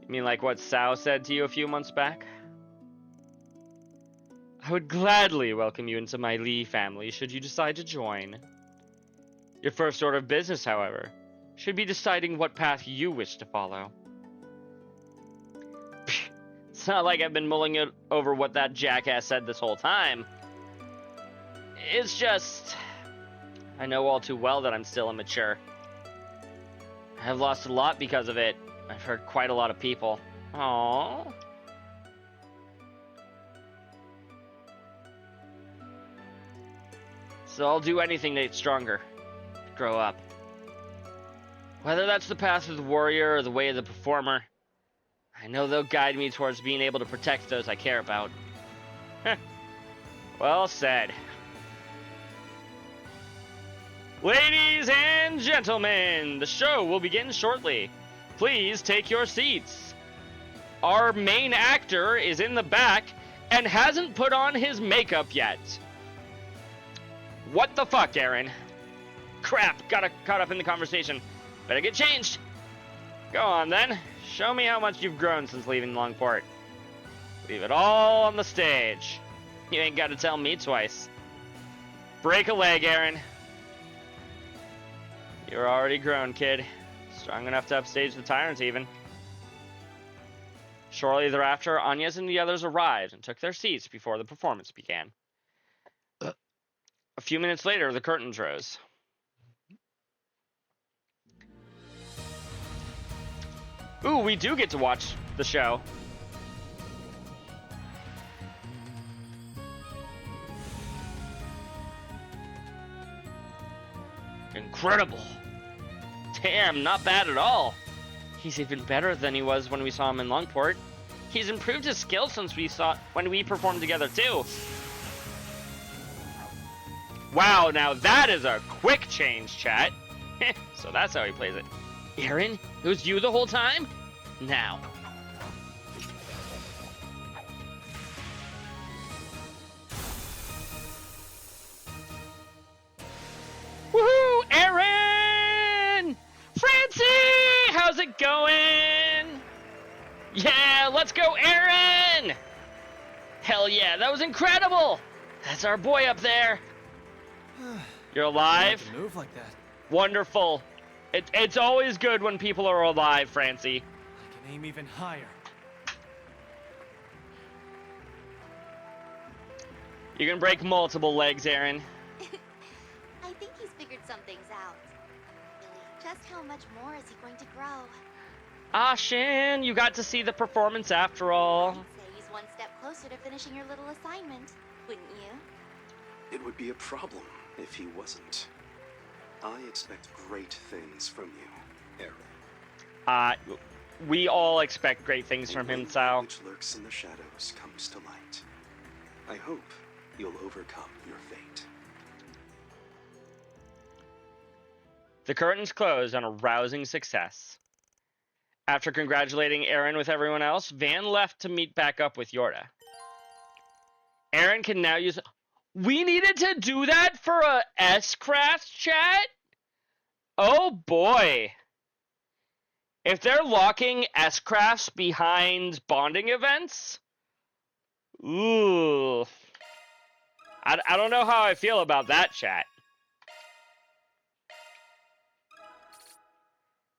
You mean like what Sao said to you a few months back? I would gladly welcome you into my Lee family should you decide to join. Your first order of business, however, should be deciding what path you wish to follow. It's not like I've been mulling it over what that jackass said this whole time. It's just, I know all too well that I'm still immature. I have lost a lot because of it. I've hurt quite a lot of people. Aww. So I'll do anything to get stronger. Grow up. Whether that's the path of the warrior or the way of the performer, I know they'll guide me towards being able to protect those I care about. Well said. Ladies and gentlemen, the show will begin shortly. Please take your seats. Our main actor is in the back and hasn't put on his makeup yet. What the fuck, Aaron? Crap, got caught up in the conversation. Better get changed. Go on then. Show me how much you've grown since leaving Longport. Leave it all on the stage. You ain't got to tell me twice. Break a leg, Aaron. You're already grown, kid. Strong enough to upstage the tyrant, even. Shortly thereafter, Agnes and the others arrived and took their seats before the performance began. A few minutes later, the curtains rose. Ooh, we do get to watch the show. Incredible. Damn, not bad at all. He's even better than he was when we saw him in Longport. He's improved his skills since when we performed together too. Wow, now that is a quick change, chat. So that's how he plays it. Aaron, it was you the whole time? Now. Woohoo! Aaron! Francie! How's it going? Yeah, let's go, Aaron! Hell yeah, that was incredible! That's our boy up there. You're alive? I move like that. Wonderful. It's always good when people are alive, Francie. I can aim even higher. You can break multiple legs, Aaron. I think he's figured some things out. Really, just how much more is he going to grow? Ah, Shin, you got to see the performance after all. I'd say he's one step closer to finishing your little assignment, wouldn't you? It would be a problem if he wasn't. I expect great things from you, Aaron. We all expect great things from him, Sao. Which lurks in the shadows comes to light. I hope you'll overcome your fate. The curtains closed on a rousing success. After congratulating Aaron with everyone else, Van left to meet back up with Yorda. Aaron can now use... We needed to do that for a S-Craft chat? Oh boy. If they're locking S-Crafts behind bonding events... Ooh. I don't know how I feel about that, chat.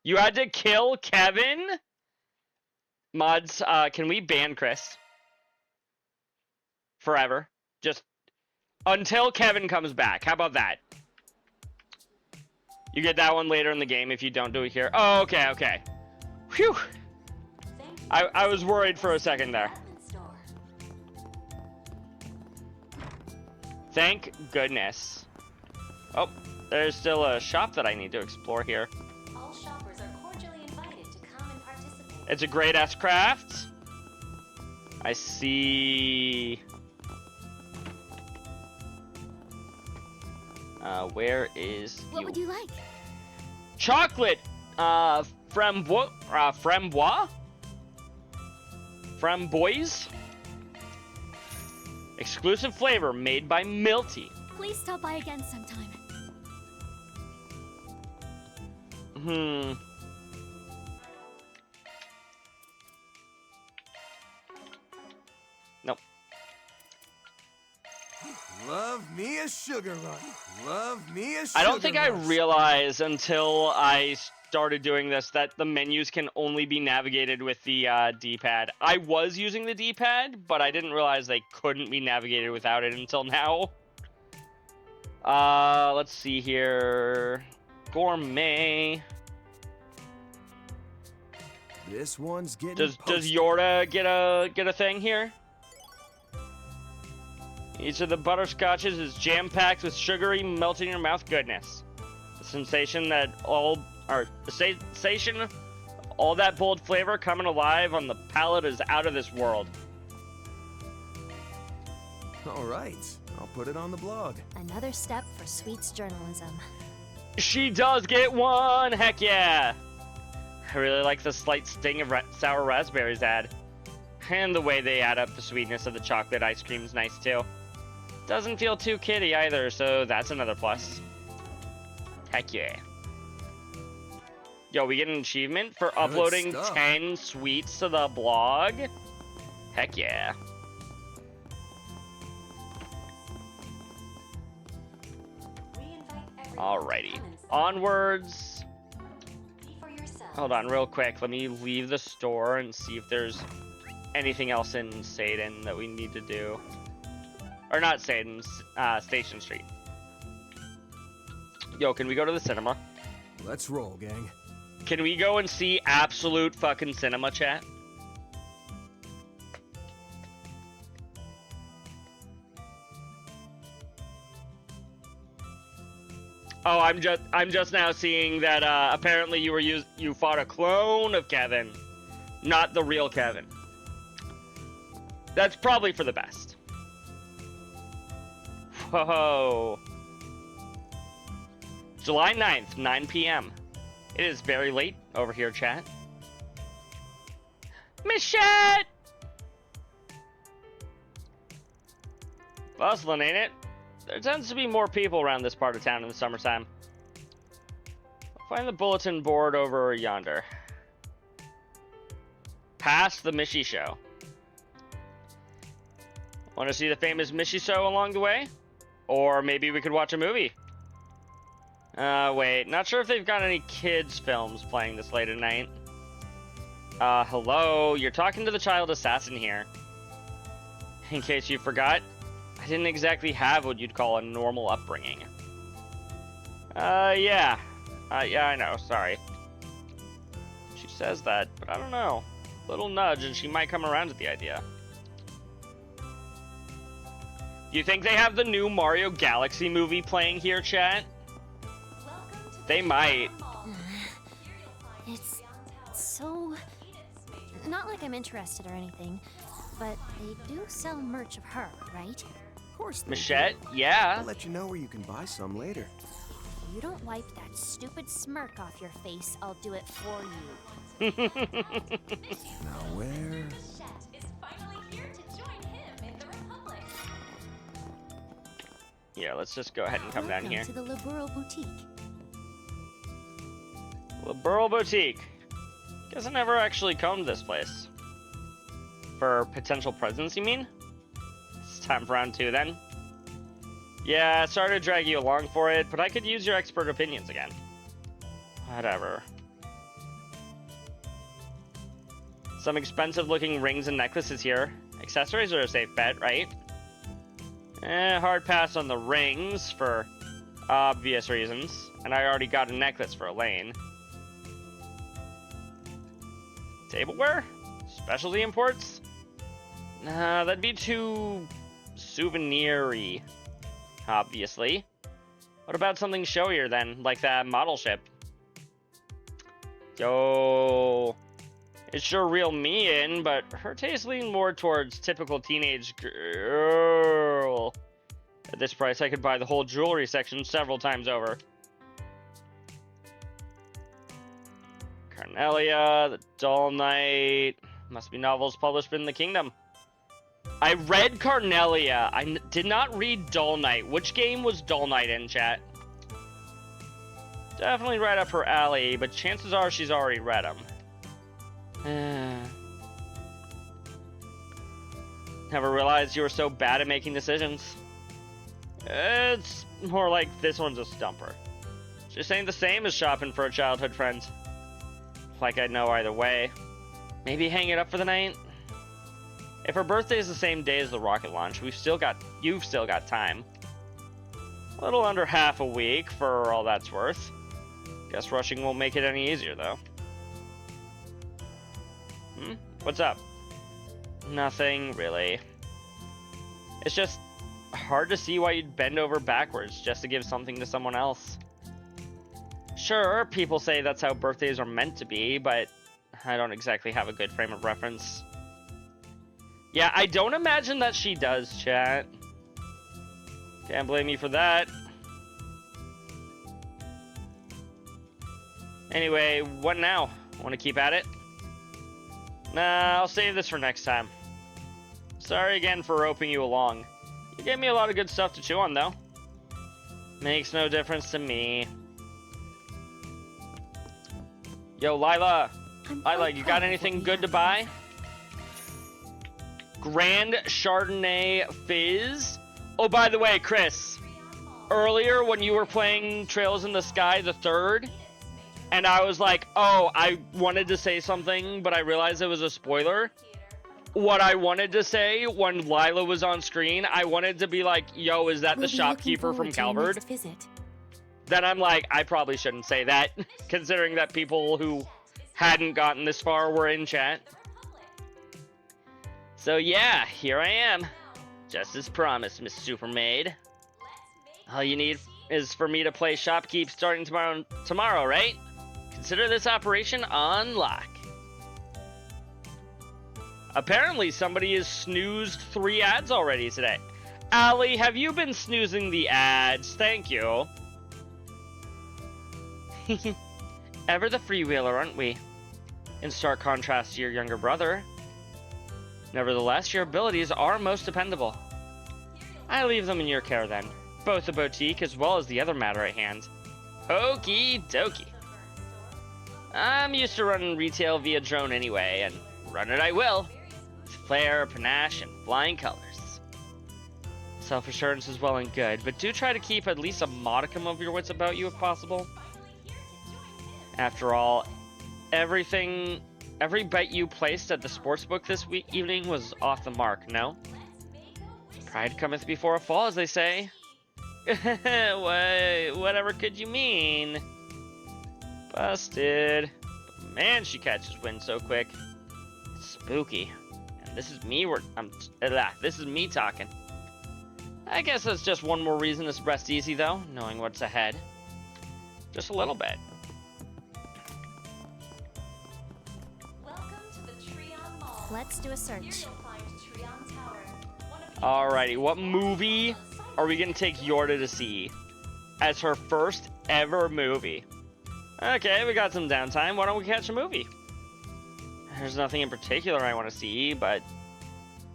You had to kill Kevin? Mods, can we ban Chris? Forever. Just until Kevin comes back. How about that? You get that one later in the game if you don't do it here. Oh, okay, okay. Phew. I was worried for a second there. Thank goodness. Oh, there's still a shop that I need to explore here. All shoppers are cordially invited to come and participate. It's a great S-Craft. I see... where is What would you like? Chocolate! Framboise? Framboise? Exclusive flavor made by Milty. Please stop by again sometime. Nope. Love me a sugar rush. Love me a sugar I don't think I rush. realized until I started doing this that the menus can only be navigated with the D-pad. I was using the D-pad, but I didn't realize they couldn't be navigated without it until now. Let's see here. Gourmet. This one's getting Does posted. Yorda get a thing here? Each of the butterscotches is jam-packed with sugary, melt-in-your-mouth goodness. The sensation that all that bold flavor coming alive on the palate is out of this world. All right, I'll put it on the blog. Another step for sweets journalism. She does get one! Heck yeah! I really like the slight sting of sour raspberries add. And the way they add up the sweetness of the chocolate ice cream is nice too. Doesn't feel too kiddie either, so that's another plus. Heck yeah. Yo, we get an achievement for uploading stuff. 10 sweets to the blog? Heck yeah. We invite everyone to Alrighty. come and see Onwards. for yourselves. Hold on real quick. Let me leave the store and see if there's anything else in Satan that we need to do. Or not Satan, Station Street. Yo, can we go to the cinema? Let's roll, gang. Can we go and see absolute fucking cinema, chat? Oh, I'm just now seeing that apparently you fought a clone of Kevin, not the real Kevin. That's probably for the best. Whoa. July 9th, 9 p.m. It is very late over here, chat. Michette! Bustling, ain't it? There tends to be more people around this part of town in the summertime. I'll find the bulletin board over yonder. Past the Mishy Show. Want to see the famous Mishy Show along the way? Or maybe we could watch a movie. Wait, not sure if they've got any kids' films playing this late at night. Hello, you're talking to the child assassin here. In case you forgot, I didn't exactly have what you'd call a normal upbringing. Yeah, I know, sorry. She says that, but I don't know. Little nudge and she might come around to the idea. Do you think they have the new Mario Galaxy movie playing here, chat? Welcome to They the might. Mall. Here you'll find It's downtown so... Edith's major Not like I'm interested or anything, but they do sell merch of her, right? Of course they Michette? do. Yeah. I'll let you know where you can buy some later. If you don't wipe that stupid smirk off your face, I'll do it for you. Now where? Shet is finally here to join him in the Republic. Yeah, let's just go ahead and come down Welcome here. to the Liberal Boutique. Liberal Boutique. Guess I never actually come to this place. For potential presents, you mean? It's time for round 2 then. Yeah, sorry to drag you along for it, but I could use your expert opinions again. Whatever. Some expensive looking rings and necklaces here. Accessories are a safe bet, right? Hard pass on the rings for obvious reasons. And I already got a necklace for Elaine. Tableware? Specialty imports? Nah, that'd be too souvenir-y, obviously. What about something showier then, like that model ship? Yo, it sure reeled me in, but her taste leaned more towards typical teenage girl. At this price, I could buy the whole jewelry section several times over. Carnelia, The Dull Knight. Must be novels published in the Kingdom. I read Carnelia. I did not read Dull Knight. Which game was Dull Knight in, chat? Definitely right up her alley, but chances are she's already read them. Never realized you were so bad at making decisions. It's more like this one's a stumper. Just ain't the same as shopping for a childhood friend. Like I'd know either way. Maybe hang it up for the night? If her birthday is the same day as the rocket launch, you've still got time. A little under half a week for all that's worth. Guess rushing won't make it any easier, though. What's up? Nothing, really. It's just hard to see why you'd bend over backwards just to give something to someone else. Sure, people say that's how birthdays are meant to be, but I don't exactly have a good frame of reference. Yeah, I don't imagine that she does, chat. Can't blame you for that. Anyway, what now? Want to keep at it? Nah, I'll save this for next time. Sorry again for roping you along. You gave me a lot of good stuff to chew on, though. Makes no difference to me. Yo, Lila. Lila, you got anything good to buy? Grand Chardonnay Fizz. Oh, by the way, Chris. Earlier, when you were playing Trails in the Sky, the third, and I was like, oh, I wanted to say something, but I realized it was a spoiler. What I wanted to say when Lila was on screen, I wanted to be like, yo, is that the shopkeeper from Calvard? Then I'm like, I probably shouldn't say that, considering that people who hadn't gotten this far were in chat. So yeah, here I am. Just as promised, Miss Supermaid. All you need is for me to play Shopkeep starting tomorrow, right? Consider this operation on lock. Apparently somebody has snoozed 3 ads already today. Allie, have you been snoozing the ads? Thank you. Ever the freewheeler, aren't we? In stark contrast to your younger brother. Nevertheless, your abilities are most dependable. I leave them in your care then. Both the boutique as well as the other matter at hand. Okie dokie. I'm used to running retail via drone anyway, and run it I will. With flair, panache, and flying colors. Self-assurance is well and good, but do try to keep at least a modicum of your wits about you if possible. After all, every bet you placed at the sportsbook this evening was off the mark, no? Pride cometh before a fall, as they say. Whatever could you mean? Busted. But man, she catches wind so quick. It's spooky. And this is me this is me talking. I guess that's just one more reason to rest easy, though, knowing what's ahead. Just a little bit. Let's do a search. Alrighty, what movie are we gonna take Yorda to see as her first ever movie? Okay, we got some downtime. Why don't we catch a movie? There's nothing in particular I want to see, but...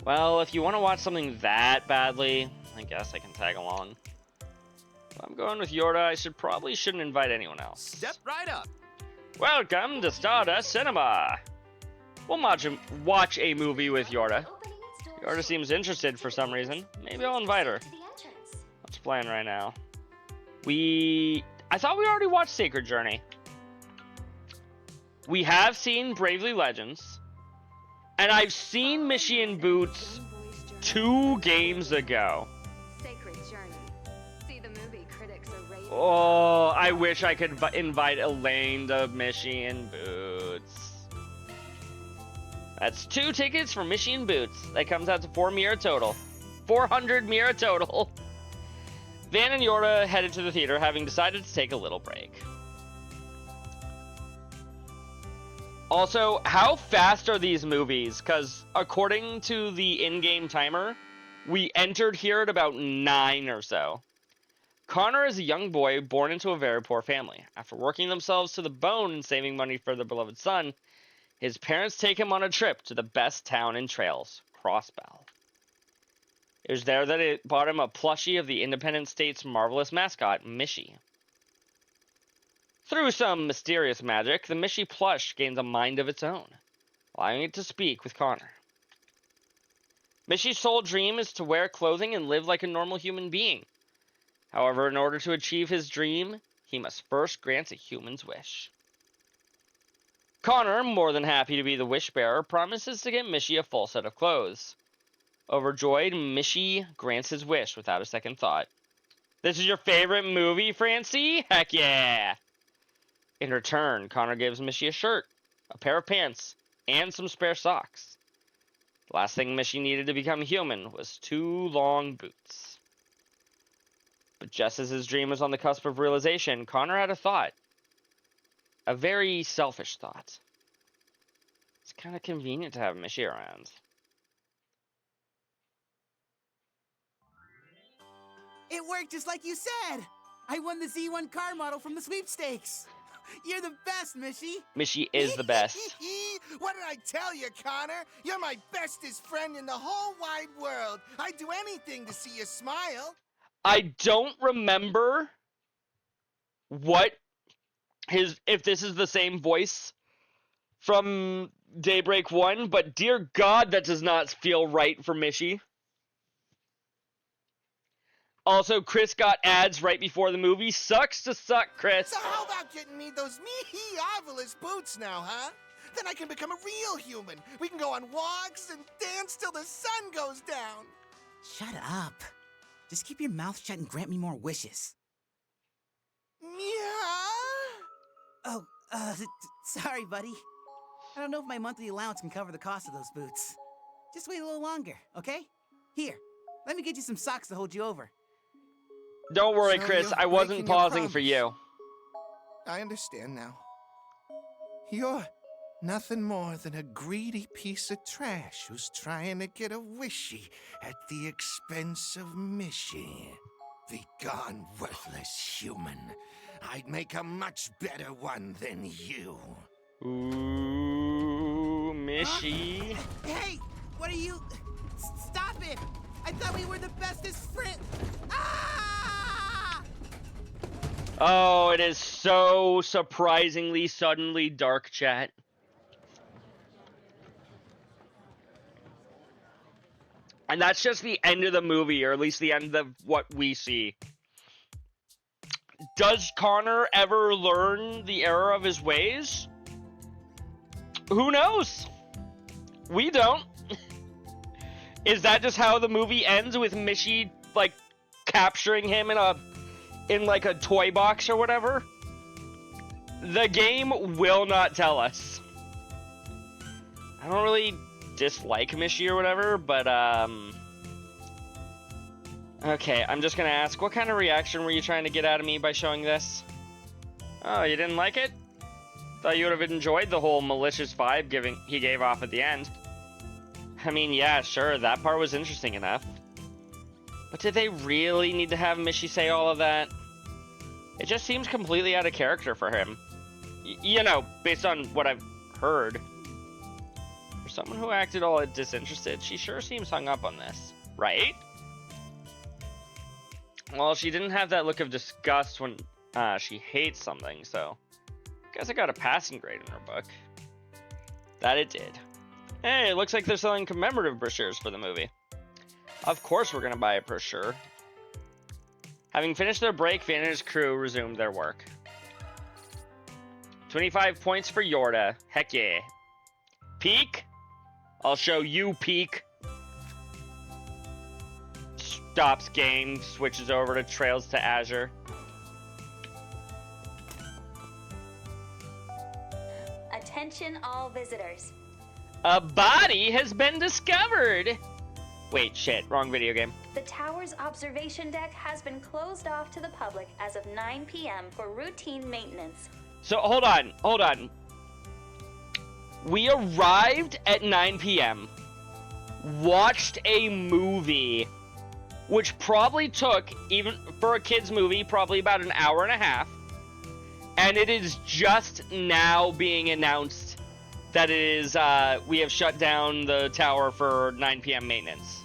Well, if you want to watch something that badly, I guess I can tag along. If I'm going with Yorda, I shouldn't invite anyone else. Step right up. Welcome to Stardust Cinema! We'll watch a movie with Yorda. Opening its doors Yorda seems interested for some reason. Maybe I'll invite her. to the entrance. What's playing right now? I thought we already watched Sacred Journey. We have seen Bravely Legends. And I've seen Mishy and Boots 2 games ago. Sacred Journey. See the movie critics are raving. Oh, I wish I could invite Elaine to Mishy and Boots. That's 2 tickets for Mishy and Boots. That comes out to 4 Mira total. 400 Mira total. Van and Yorda headed to the theater, having decided to take a little break. Also, how fast are these movies? Because according to the in-game timer, we entered here at about 9 or so. Connor is a young boy born into a very poor family. After working themselves to the bone and saving money for their beloved son, his parents take him on a trip to the best town in Trails, Crossbell. It was there that it bought him a plushie of the Independent State's marvelous mascot, Mishy. Through some mysterious magic, the Mishy plush gains a mind of its own, allowing it to speak with Connor. Mishy's sole dream is to wear clothing and live like a normal human being. However, in order to achieve his dream, he must first grant a human's wish. Connor, more than happy to be the wish bearer, promises to get Mishy a full set of clothes. Overjoyed, Mishy grants his wish without a second thought. This is your favorite movie, Francie? Heck yeah! In return, Connor gives Mishy a shirt, a pair of pants, and some spare socks. The last thing Mishy needed to become human was 2 long boots. But just as his dream was on the cusp of realization, Connor had a thought. A very selfish thought. It's kind of convenient to have Mishy around. It worked just like you said! I won the Z1 car model from the sweepstakes! You're the best, Mishy! Mishy is the best. What did I tell you, Connor? You're my bestest friend in the whole wide world. I'd do anything to see you smile. I don't remember if this is the same voice from Daybreak 1, but dear God, that does not feel right for Mishy. Also, Chris got ads right before the movie. Sucks to suck, Chris. So how about getting me those me-marvelous boots now, huh? Then I can become a real human. We can go on walks and dance till the sun goes down. Shut up. Just keep your mouth shut and grant me more wishes. Yeah? Oh, sorry, buddy. I don't know if my monthly allowance can cover the cost of those boots. Just wait a little longer, okay? Here, let me get you some socks to hold you over. Don't worry, So Chris. you're I wasn't breaking your pausing for promise. you. I understand now. You're nothing more than a greedy piece of trash who's trying to get a wishy at the expense of Mishy. Begone, worthless human. I'd make a much better one than you. Ooh, Mishy. Hey, what are you... Stop it! I thought we were the bestest friends! Ah! Oh, it is so surprisingly suddenly dark, chat. And that's just the end of the movie, or at least the end of what we see. Does Connor ever learn the error of his ways? Who knows? We don't. Is that just how the movie ends, with Mishy, like, capturing him in like a toy box or whatever? The game will not tell us. I don't really dislike Mishy or whatever, but okay, I'm just gonna ask, what kind of reaction were you trying to get out of me by showing this? Oh, you didn't like it? Thought you would have enjoyed the whole malicious vibe he gave off at the end. I mean, yeah, sure, that part was interesting enough. But did they really need to have Mishy say all of that? It just seems completely out of character for him. You know, based on what I've heard. someone who acted all disinterested, she sure seems hung up on this, right? Well, she didn't have that look of disgust when she hates something, so guess I got a passing grade in her book. That it did. Hey, it looks like they're selling commemorative brochures for the movie. Of course we're gonna buy a brochure. Having finished their break, Van and his crew resumed their work. 25 points for Yorda. Heck yeah. Peak? I'll show you Peak. Stops game, switches over to Trails to Azure. Attention all visitors. A body has been discovered! Wait, shit, wrong video game. The tower's observation deck has been closed off to the public as of 9 p.m. for routine maintenance. So, hold on. We arrived at 9 p.m., watched a movie, which probably took, even for a kid's movie, probably about an hour and a half, and it is just now being announced that it is, we have shut down the tower for 9 p.m. maintenance.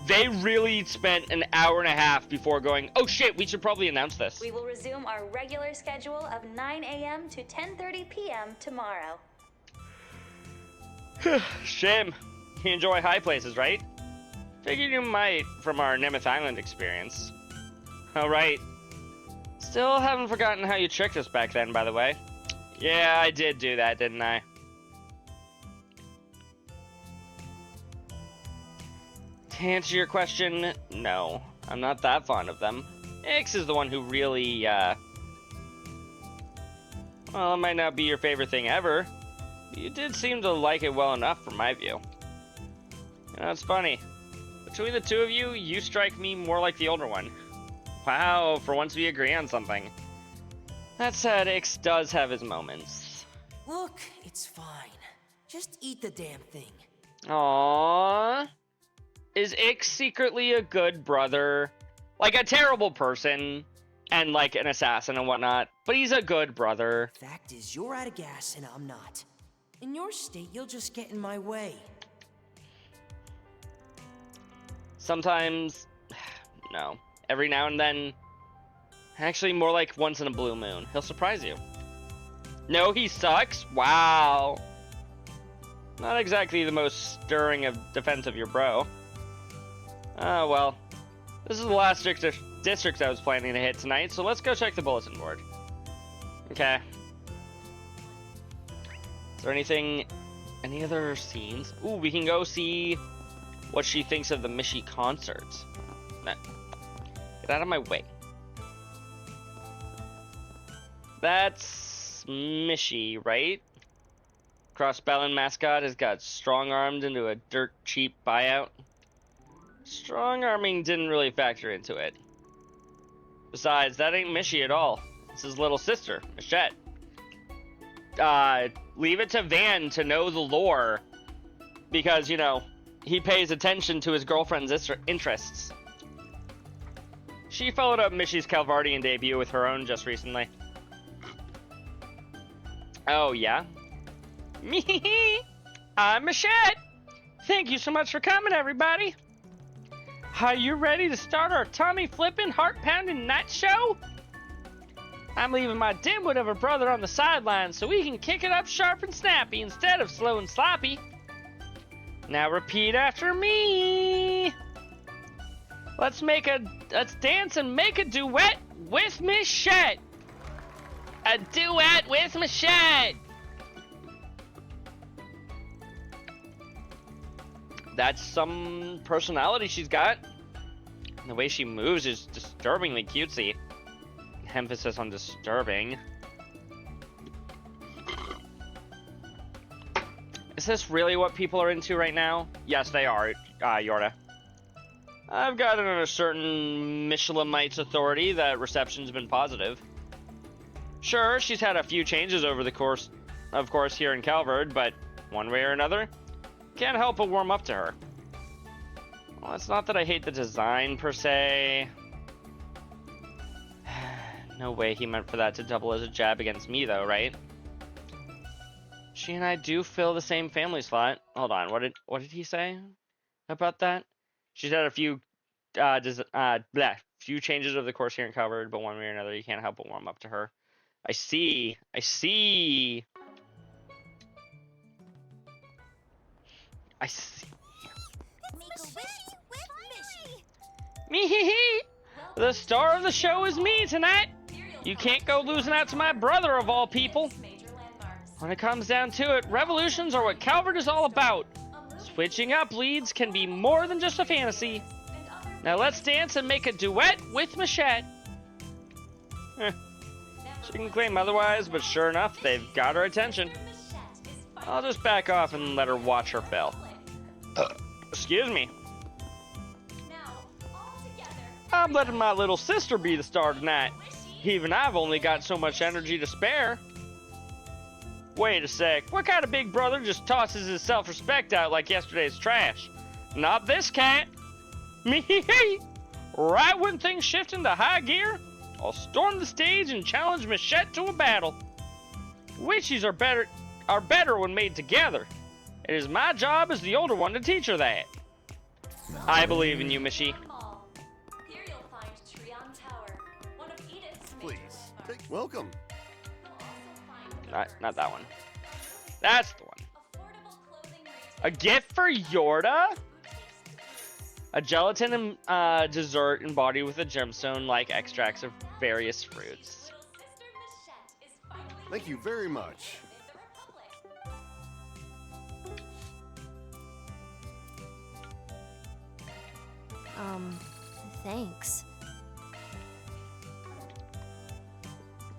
They really spent an hour and a half before going, oh shit, we should probably announce this. We will resume our regular schedule of 9 a.m. to 10:30 p.m. tomorrow. Shame. You enjoy high places, right? Figured you might from our Nemeth Island experience. Oh, right. Still haven't forgotten how you tricked us back then, by the way. Yeah, I did do that, didn't I? To answer your question, no. I'm not that fond of them. Ix is the one who really, well, it might not be your favorite thing ever. But you did seem to like it well enough from my view. You know, it's funny. Between the two of you, you strike me more like the older one. Wow, for once we agree on something. That said, Ix does have his moments. Look, it's fine. Just eat the damn thing. Aww. Is Ix secretly a good brother? Like a terrible person, and like an assassin and whatnot, but he's a good brother. Fact is, you're out of gas and I'm not. In your state, you'll just get in my way. Sometimes, no. Every now and then, actually more like once in a blue moon, he'll surprise you. No, he sucks? Wow. Not exactly the most stirring of defense of your bro. Oh, well. This is the last district I was planning to hit tonight, so let's go check the bulletin board. Okay. Is there any other scenes? Ooh, we can go see what she thinks of the Mishi concerts. No. Get out of my way. That's Mishi, right? Crossbellin mascot has got strong-armed into a dirt cheap buyout. Strong-arming didn't really factor into it. Besides, that ain't Mishi at all. It's his little sister, Michette. Leave it to Van to know the lore. Because, you know, he pays attention to his girlfriend's interests. She followed up Mishi's Calvardian debut with her own just recently. Oh, yeah? Me, I'm Michette. Thank you so much for coming, everybody. Are you ready to start our tummy flipping, heart pounding night show? I'm leaving my dimwit of a brother on the sidelines so we can kick it up sharp and snappy instead of slow and sloppy. Now repeat after me. Let's dance and make a duet with Michette. A duet with Michette. That's some personality she's got. The way she moves is disturbingly cutesy. Emphasis on disturbing. Is this really what people are into right now? Yes, they are, Yorda. I've gotten a certain Michelinite's authority that reception's been positive. Sure, she's had a few changes over the course, of course, here in Calvard, but one way or another, can't help but warm up to her. Well, it's not that I hate the design, per se. No way he meant for that to double as a jab against me, though, right? She and I do fill the same family slot. Hold on, what did he say about that? She's had a few few changes of the course here and covered, but one way or another, you can't help but warm up to her. I see. I see. I see. Me hee hee. The star of the show is me tonight. You can't go losing out to my brother of all people. When it comes down to it, revolutions are what Calvert is all about. Switching up leads can be more than just a fantasy. Now let's dance and make a duet with Machette. She can claim otherwise, but sure enough, they've got her attention. I'll just back off and let her watch her fill. Excuse me. I'm letting my little sister be the star tonight. Even I've only got so much energy to spare. Wait a sec, what kind of big brother just tosses his self-respect out like yesterday's trash? Not this cat. Me hee hee. Right when things shift into high gear, I'll storm the stage and challenge Machette to a battle. Witchies are better when made together. It is my job as the older one to teach her that. I believe in you, Michi. Please. Welcome. Not that one. That's the one. A gift for Yorda? A gelatin dessert embodied with a gemstone like extracts of various fruits. Thank you very much. Thanks.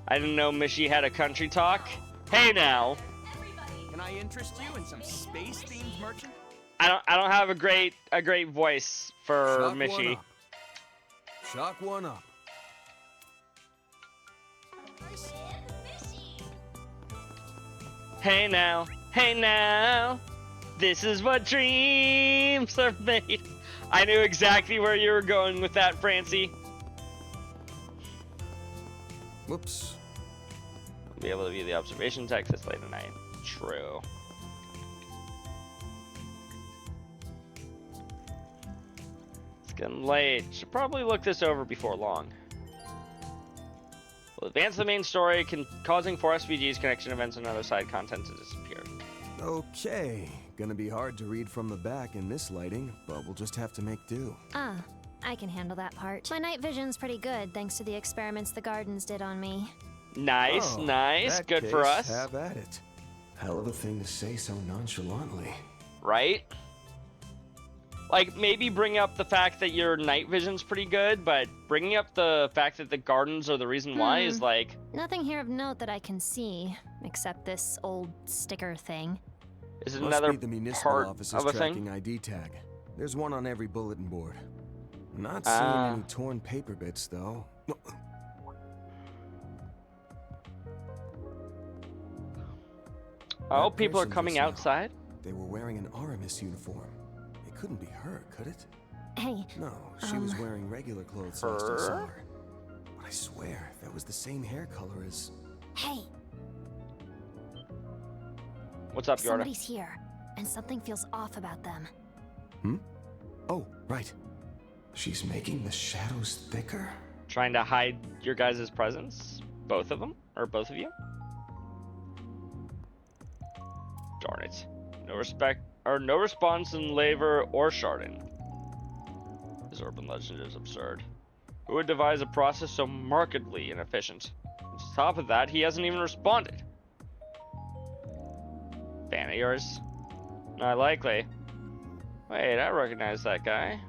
I didn't know Michi had a country talk. Hey now. Can I interest you in some space-themed merchant? I don't have a great voice for Michi. Shock one up. Hey now, this is what dreams are made. I knew exactly where you were going with that, Francie. Whoops. I'll be able to view the observation text this late at night. True. It's getting late. Should probably look this over before long. Will advance the main story, causing 4 SVG's connection events and other side content to disappear. Okay. Gonna be hard to read from the back in this lighting, but we'll just have to make do. I can handle that part. My night vision's pretty good, thanks to the experiments the Gardens did on me. Nice, Oh, nice. that Good for case, us. Have at it. Hell of a thing to say so nonchalantly. Right? Like, maybe bring up the fact that your night vision's pretty good, but bringing up the fact that the Gardens are the reason why is like... Nothing here of note that I can see, except this old sticker thing. Is it Must another be the municipal part office's of a tracking thing? ID tag. There's one on every bulletin board. Not seeing any torn paper bits, though. Oh, That people are person coming just now, outside? They were wearing an Aramis uniform. It couldn't be her, could it? Hey. No, she was wearing regular clothes last I saw Her? her. But I swear, that was the same hair color as... Hey, What's up, Yorda? somebody's here, and something feels off about them. Oh, right. She's making the shadows thicker? Trying to hide your guys' presence? Both of them? Or both of you? Darn it. No response in Laver or Chardon. His urban legend is absurd. Who would devise a process so markedly inefficient? On top of that, he hasn't even responded. Fan of yours? Not likely. Wait, I recognize that guy.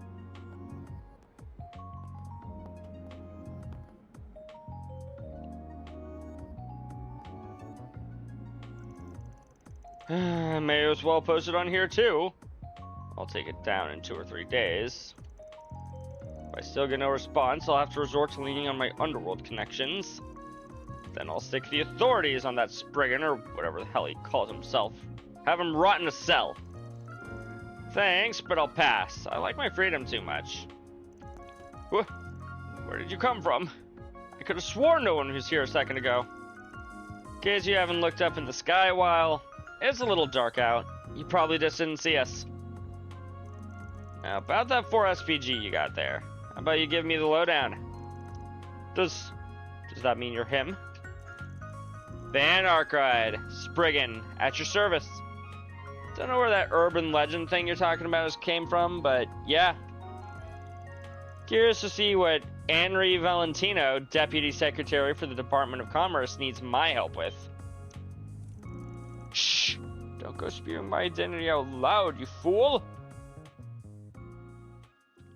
May as well post it on here too. I'll take it down in 2 or 3 days. If I still get no response, I'll have to resort to leaning on my underworld connections. Then I'll stick the authorities on that Spriggan, or whatever the hell he calls himself. Have him rot in a cell. Thanks, but I'll pass. I like my freedom too much. Where did you come from? I could have sworn no one was here a second ago. In case you haven't looked up in the sky a while, It's a little dark out. You probably just didn't see us. Now, about that 4 SPG you got there. How about you give me the lowdown? Does that mean you're him? Van Arkride, Spriggan, at your service. Don't know where that urban legend thing you're talking about came from, but yeah. Curious to see what Henry Valentino, Deputy Secretary for the Department of Commerce, needs my help with. Shh! Don't go spewing my identity out loud, you fool!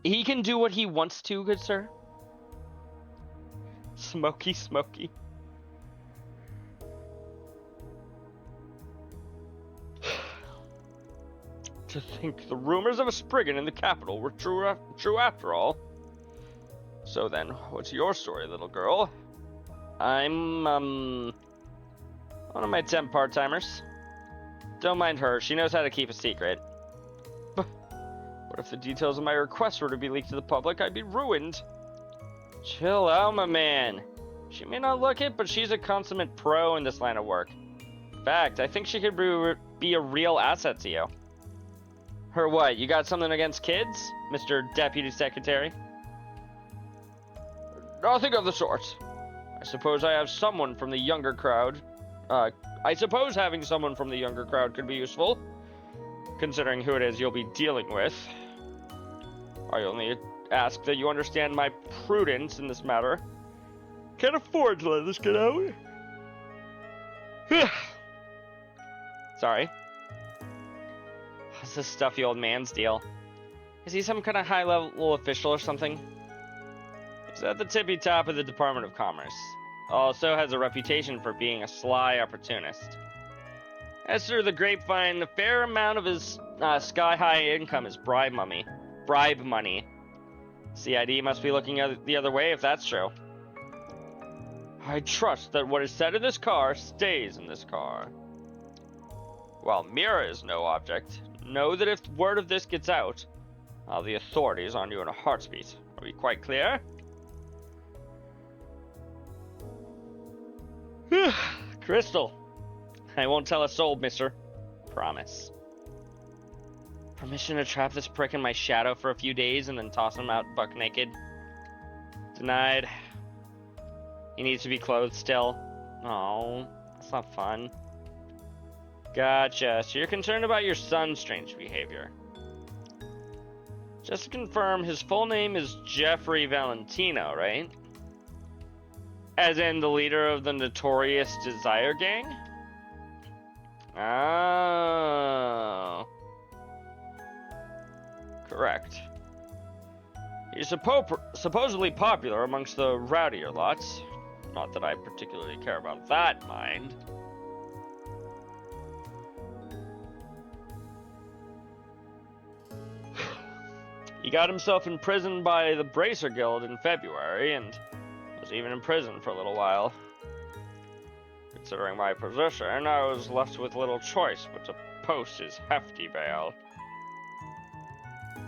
He can do what he wants to, good sir. Smoky, smoky. To think the rumors of a Spriggan in the capital were true after all. So then, what's your story, little girl? I'm, one of my temp part-timers. Don't mind her, she knows how to keep a secret. But what if the details of my request were to be leaked to the public? I'd be ruined. Chill out, my man. She may not look it, but she's a consummate pro in this line of work. In fact, I think she could be a real asset to you. Her what? You got something against kids, Mr. Deputy Secretary? Nothing of the sort. I suppose I have someone from the younger crowd. I suppose having someone from the younger crowd could be useful, considering who it is you'll be dealing with. I only ask that you understand my prudence in this matter. Can't afford to let this get out. Sorry. What's this stuffy old man's deal? Is he some kind of high-level official or something? He's at the tippy top of the Department of Commerce. Also has a reputation for being a sly opportunist. As through the grapevine, a fair amount of his sky-high income is bribe money. CID must be looking the other way if that's true. I trust that what is said in this car stays in this car. While Mira is no object, know that if word of this gets out, I'll the authorities on you in a heartbeat. Are we quite clear? Crystal, I won't tell a soul, mister. Promise. Permission to trap this prick in my shadow for a few days and then toss him out buck naked? Denied. He needs to be clothed still. Oh, that's not fun. Gotcha. So you're concerned about your son's strange behavior. Just to confirm, his full name is Jeffrey Valentino, right? As in the leader of the notorious Desire Gang? Oh. Correct. He's supposedly popular amongst the rowdier lots. Not that I particularly care about that, mind. He got himself imprisoned by the Bracer Guild in February, and was even in prison for a little while. Considering my position, I was left with little choice but to post his hefty bail.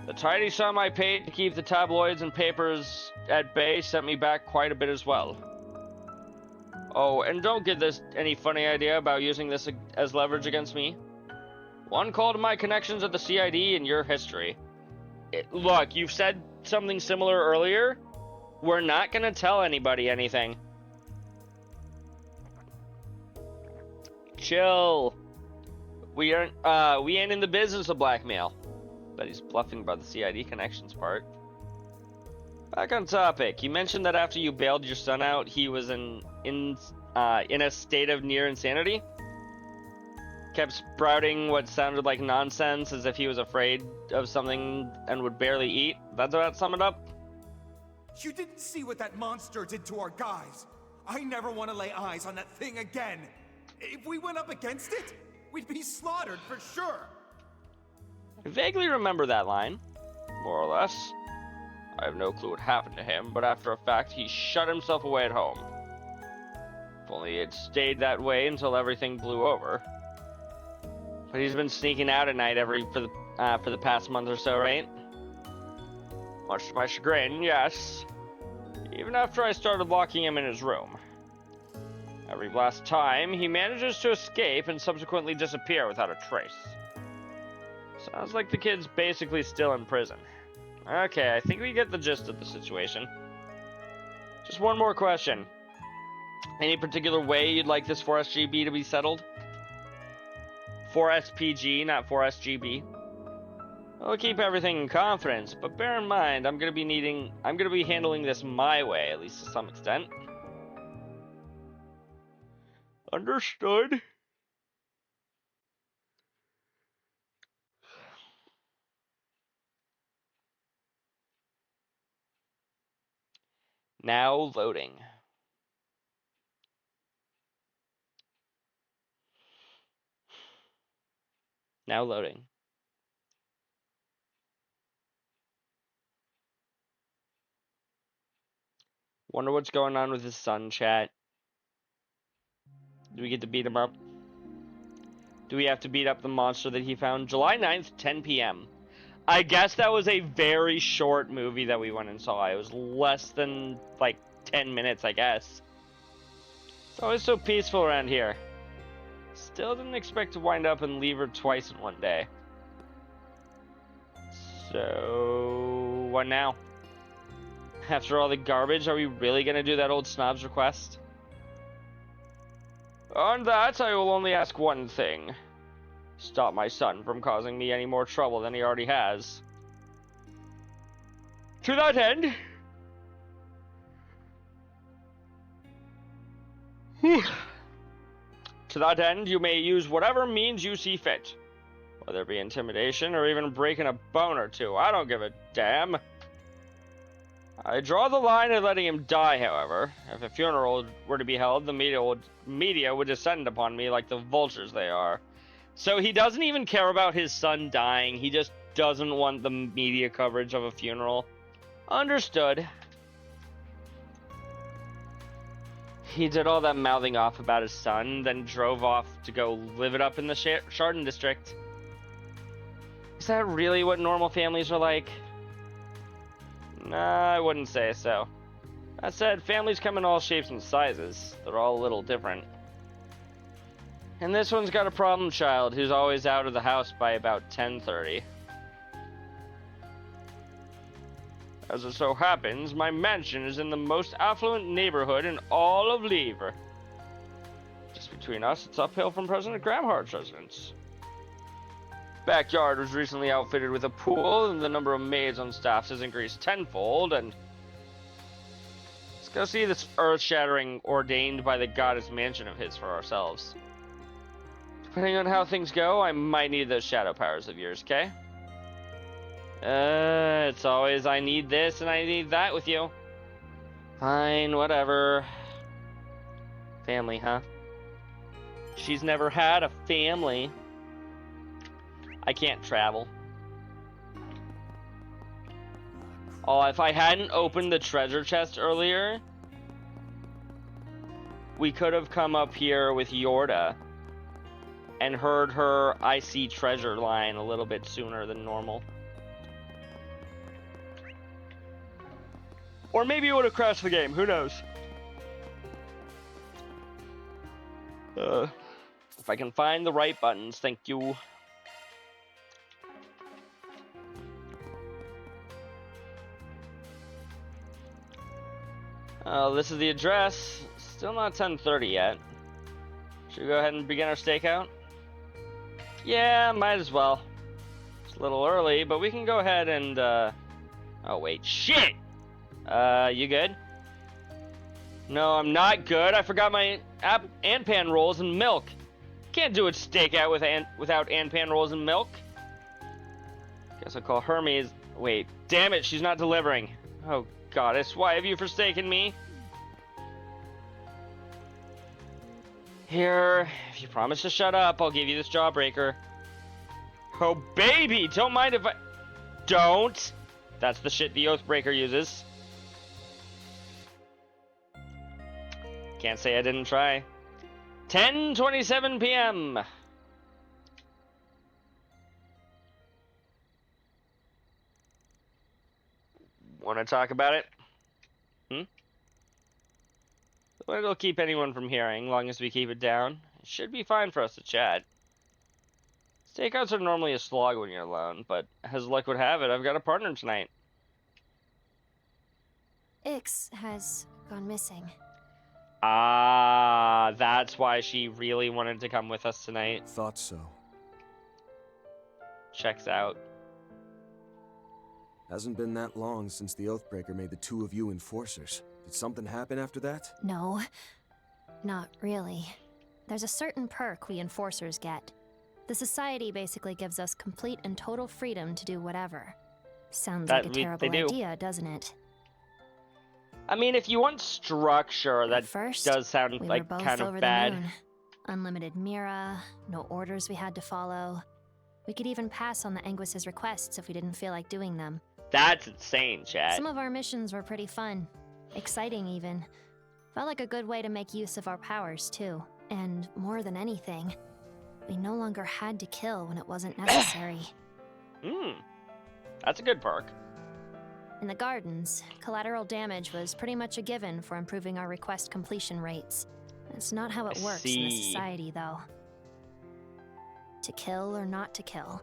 The tidy sum I paid to keep the tabloids and papers at bay sent me back quite a bit as well. Oh, and don't get this any funny idea about using this as leverage against me. One call to my connections at the CID and your history. Look, you've said something similar earlier. We're not gonna tell anybody anything. Chill. We ain't in the business of blackmail. But he's bluffing about the CID connections part. Back on topic, you mentioned that after you bailed your son out, he was in a state of near insanity. Kept sprouting what sounded like nonsense as if he was afraid of something and would barely eat. That's about sum it up? You didn't see what that monster did to our guys. I never want to lay eyes on that thing again. If we went up against it, we'd be slaughtered for sure. I vaguely remember that line, more or less. I have no clue what happened to him, but after a fact, he shut himself away at home. If only it stayed that way until everything blew over. But he's been sneaking out at night for the past month or so, right? Much to my chagrin, yes. Even after I started locking him in his room. Every last time, he manages to escape and subsequently disappear without a trace. Sounds like the kid's basically still in prison. Okay, I think we get the gist of the situation. Just one more question. Any particular way you'd like this 4SGB to be settled? 4SPG, not 4SGB. I'll keep everything in confidence, but bear in mind, I'm gonna be handling this my way, at least to some extent. Understood. Now loading. Now loading. Wonder what's going on with his son, chat. Do we get to beat him up? Do we have to beat up the monster that he found? July 9th, 10 p.m. I guess that was a very short movie that we went and saw. It was less than, like, 10 minutes, I guess. It's always so peaceful around here. Still didn't expect to wind up and leave her twice in one day. So, what now? After all the garbage, are we really gonna do that old snob's request? On that, I will only ask one thing. Stop my son from causing me any more trouble than he already has. To that end... To that end, you may use whatever means you see fit. Whether it be intimidation or even breaking a bone or two, I don't give a damn. I draw the line at letting him die, however. If a funeral were to be held, the media would descend upon me like the vultures they are. So he doesn't even care about his son dying, he just doesn't want the media coverage of a funeral. Understood. He did all that mouthing off about his son, then drove off to go live it up in the Chardon district. Is that really what normal families are like? Nah, I wouldn't say so. That said, families come in all shapes and sizes. They're all a little different. And this one's got a problem child who's always out of the house by about 10:30. As it so happens, my mansion is in the most affluent neighborhood in all of Livre. Just between us, it's uphill from President Gramhart's residence. Backyard was recently outfitted with a pool, and the number of maids on staff has increased tenfold, and... Let's go see this earth-shattering, ordained by the goddess mansion of his for ourselves. Depending on how things go, I might need those shadow powers of yours, okay? It's always I need this and I need that with you. Fine, whatever. Family, huh? She's never had a family. I can't travel. Oh, if I hadn't opened the treasure chest earlier, we could have come up here with Yorda and heard her I see treasure line a little bit sooner than normal. Or maybe it would have crashed the game, who knows? If I can find the right buttons, thank you. This is the address. Still not 10:30 yet. Should we go ahead and begin our stakeout? Yeah, might as well. It's a little early, but we can go ahead and, Oh, wait. Shit! You good? No, I'm not good. I forgot my Anpan rolls and milk. Can't do a stakeout without Anpan rolls and milk. Guess I'll call Hermes. Wait, damn it, she's not delivering. Oh, goddess, why have you forsaken me? Here, if you promise to shut up, I'll give you this jawbreaker. Oh, baby, don't mind if I... Don't! That's the shit the Oathbreaker uses. Can't say I didn't try. 10:27 p.m. Want to talk about it? It'll keep anyone from hearing, long as we keep it down. It should be fine for us to chat. Stakeouts are normally a slog when you're alone, but as luck would have it, I've got a partner tonight. Ix has gone missing. Ah, that's why she really wanted to come with us tonight. Thought so. Checks out. Hasn't been that long since the Oathbreaker made the two of you enforcers. Did something happen after that? No, not really. There's a certain perk we enforcers get. The society basically gives us complete and total freedom to do whatever. Sounds like a terrible idea, doesn't it? I mean, if you want structure, that First, does sound we like were both kind over of the bad. moon. Unlimited Mira, no orders we had to follow. We could even pass on the Anguis's requests if we didn't feel like doing them. That's insane, chat. Some of our missions were pretty fun. Exciting, even. Felt like a good way to make use of our powers, too. And more than anything, we no longer had to kill when it wasn't necessary. That's a good perk. In the gardens, collateral damage was pretty much a given for improving our request completion rates. It's not how it works in the society, though. To kill or not to kill.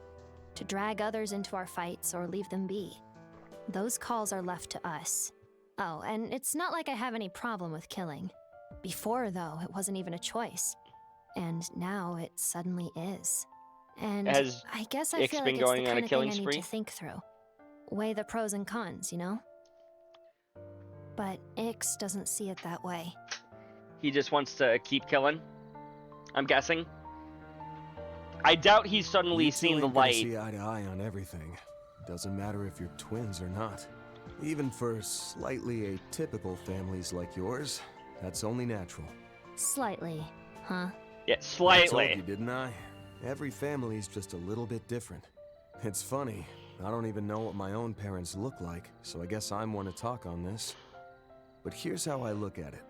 To drag others into our fights or leave them be. Those calls are left to us. Oh, and it's not like I have any problem with killing. Before, though, it wasn't even a choice. And now it suddenly is. And I guess I feel like it's the kind of thing I need to think through. Weigh the pros and cons, you know? But Ix doesn't see it that way. He just wants to keep killing, I'm guessing. I doubt he's suddenly seen the light. See eye to eye on everything. Doesn't matter if you're twins or not. Even for slightly atypical families like yours, that's only natural. Slightly, huh? Yeah, slightly. I told you, didn't I? Every family's just a little bit different. It's funny. I don't even know what my own parents look like, so I guess I'm one to talk on this. But here's how I look at it.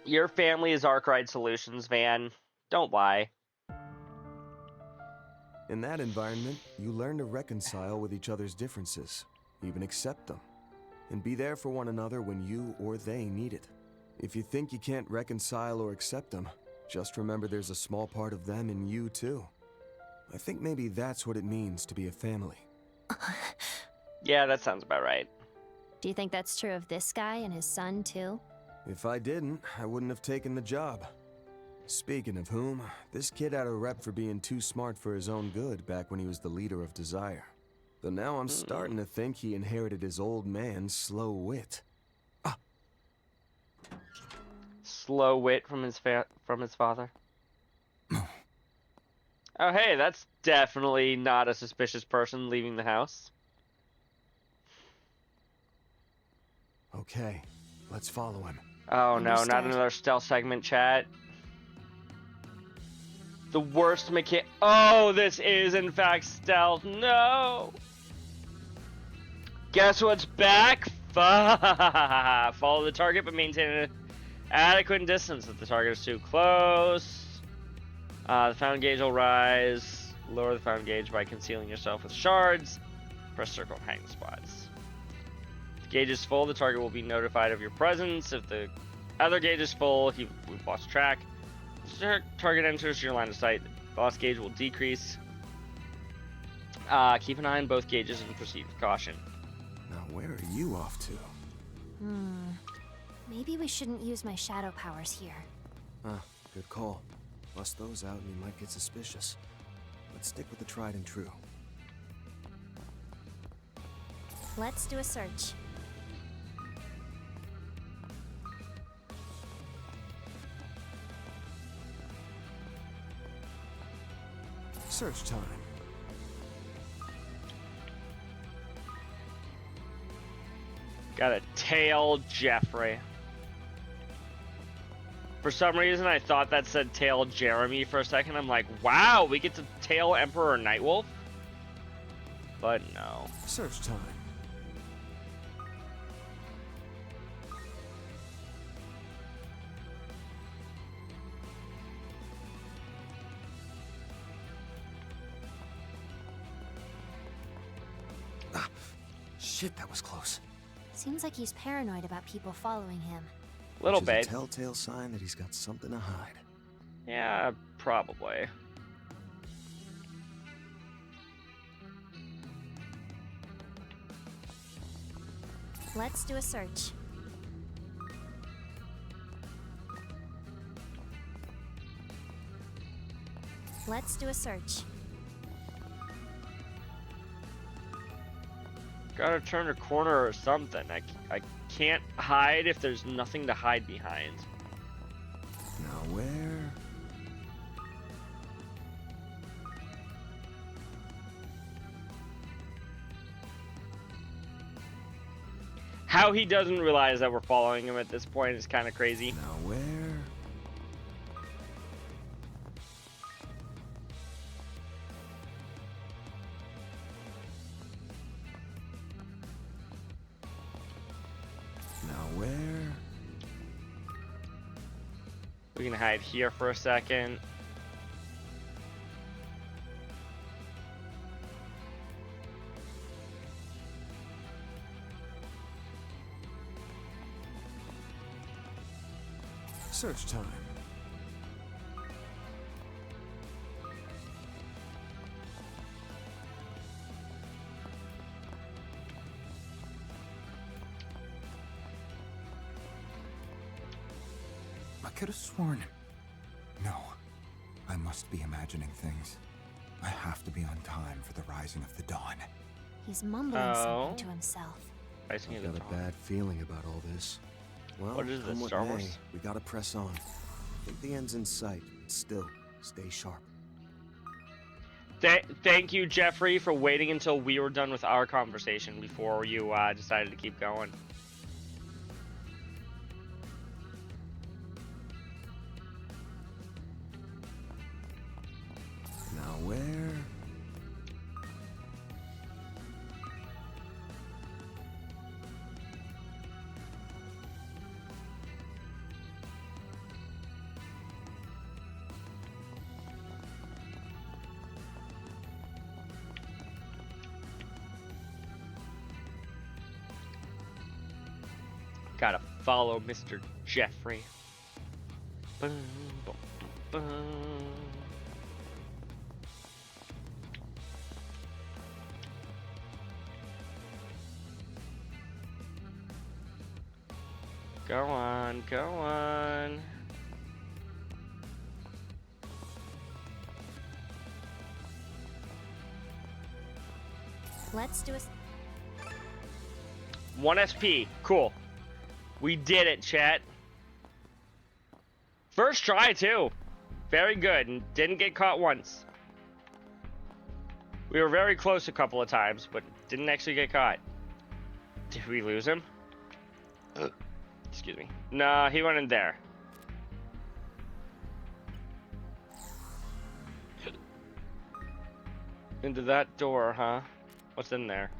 Your family is Arkwright Solutions, Van. Don't lie. In that environment, you learn to reconcile with each other's differences, even accept them, and be there for one another when you or they need it. If you think you can't reconcile or accept them, just remember there's a small part of them in you too. I think maybe that's what it means to be a family. Yeah, that sounds about right. Do you think that's true of this guy and his son too? If I didn't, I wouldn't have taken the job. Speaking of whom, this kid had a rep for being too smart for his own good back when he was the leader of Desire. Though now I'm starting to think he inherited his old man's slow wit. Slow wit from his father. Oh, hey, that's definitely not a suspicious person leaving the house. Okay, let's follow him. Oh no, not another stealth segment, chat. The worst mechanic. Oh, this is in fact stealth. No. Guess what's back? Follow the target, but maintain an adequate distance if the target is too close. The found gauge will rise. Lower the found gauge by concealing yourself with shards. Press circle hiding spots. If the gauge is full, the target will be notified of your presence. If the other gauge is full, we've lost track. Target enters your line of sight. The lost gauge will decrease. Keep an eye on both gauges and proceed with caution. Now, where are you off to? Maybe we shouldn't use my shadow powers here. Good call. Bust those out and you might get suspicious. Let's stick with the tried and true. Let's do a search. Search time. Gotta tail Jeffrey. For some reason, I thought that said tail Jeremy for a second. I'm like, wow, we get to tail Emperor Nightwolf? But no. Search time. Shit, that was close. Seems like he's paranoid about people following him. Little Which bit. is a telltale sign that he's got something to hide. Yeah, probably. Let's do a search. Let's do a search. Gotta turn a corner or something. I can't hide if there's nothing to hide behind. Now where? How he doesn't realize that we're following him at this point is kind of crazy. Now where? Now where? We can hide here for a second. Search time. I could have sworn. No, I must be imagining things. I have to be on time for the rising of the dawn. He's mumbling something to himself. Rising I've of the got a dawn. bad feeling about all this. Well, What is this, come what Star may, Wars? we gotta press on. I think the end's in sight. Still, stay sharp. Thank you, Jeffrey, for waiting until we were done with our conversation before you decided to keep going. Now where? Gotta follow Mr. Jeffrey. Bum, bum, bum, bum. Go on, go on. Let's do a... 1 SP. Cool. We did it, chat. First try, too. Very good. And didn't get caught once. We were very close a couple of times, but didn't actually get caught. Did we lose him? Excuse me. Nah, he went in there. Into that door, huh? What's in there?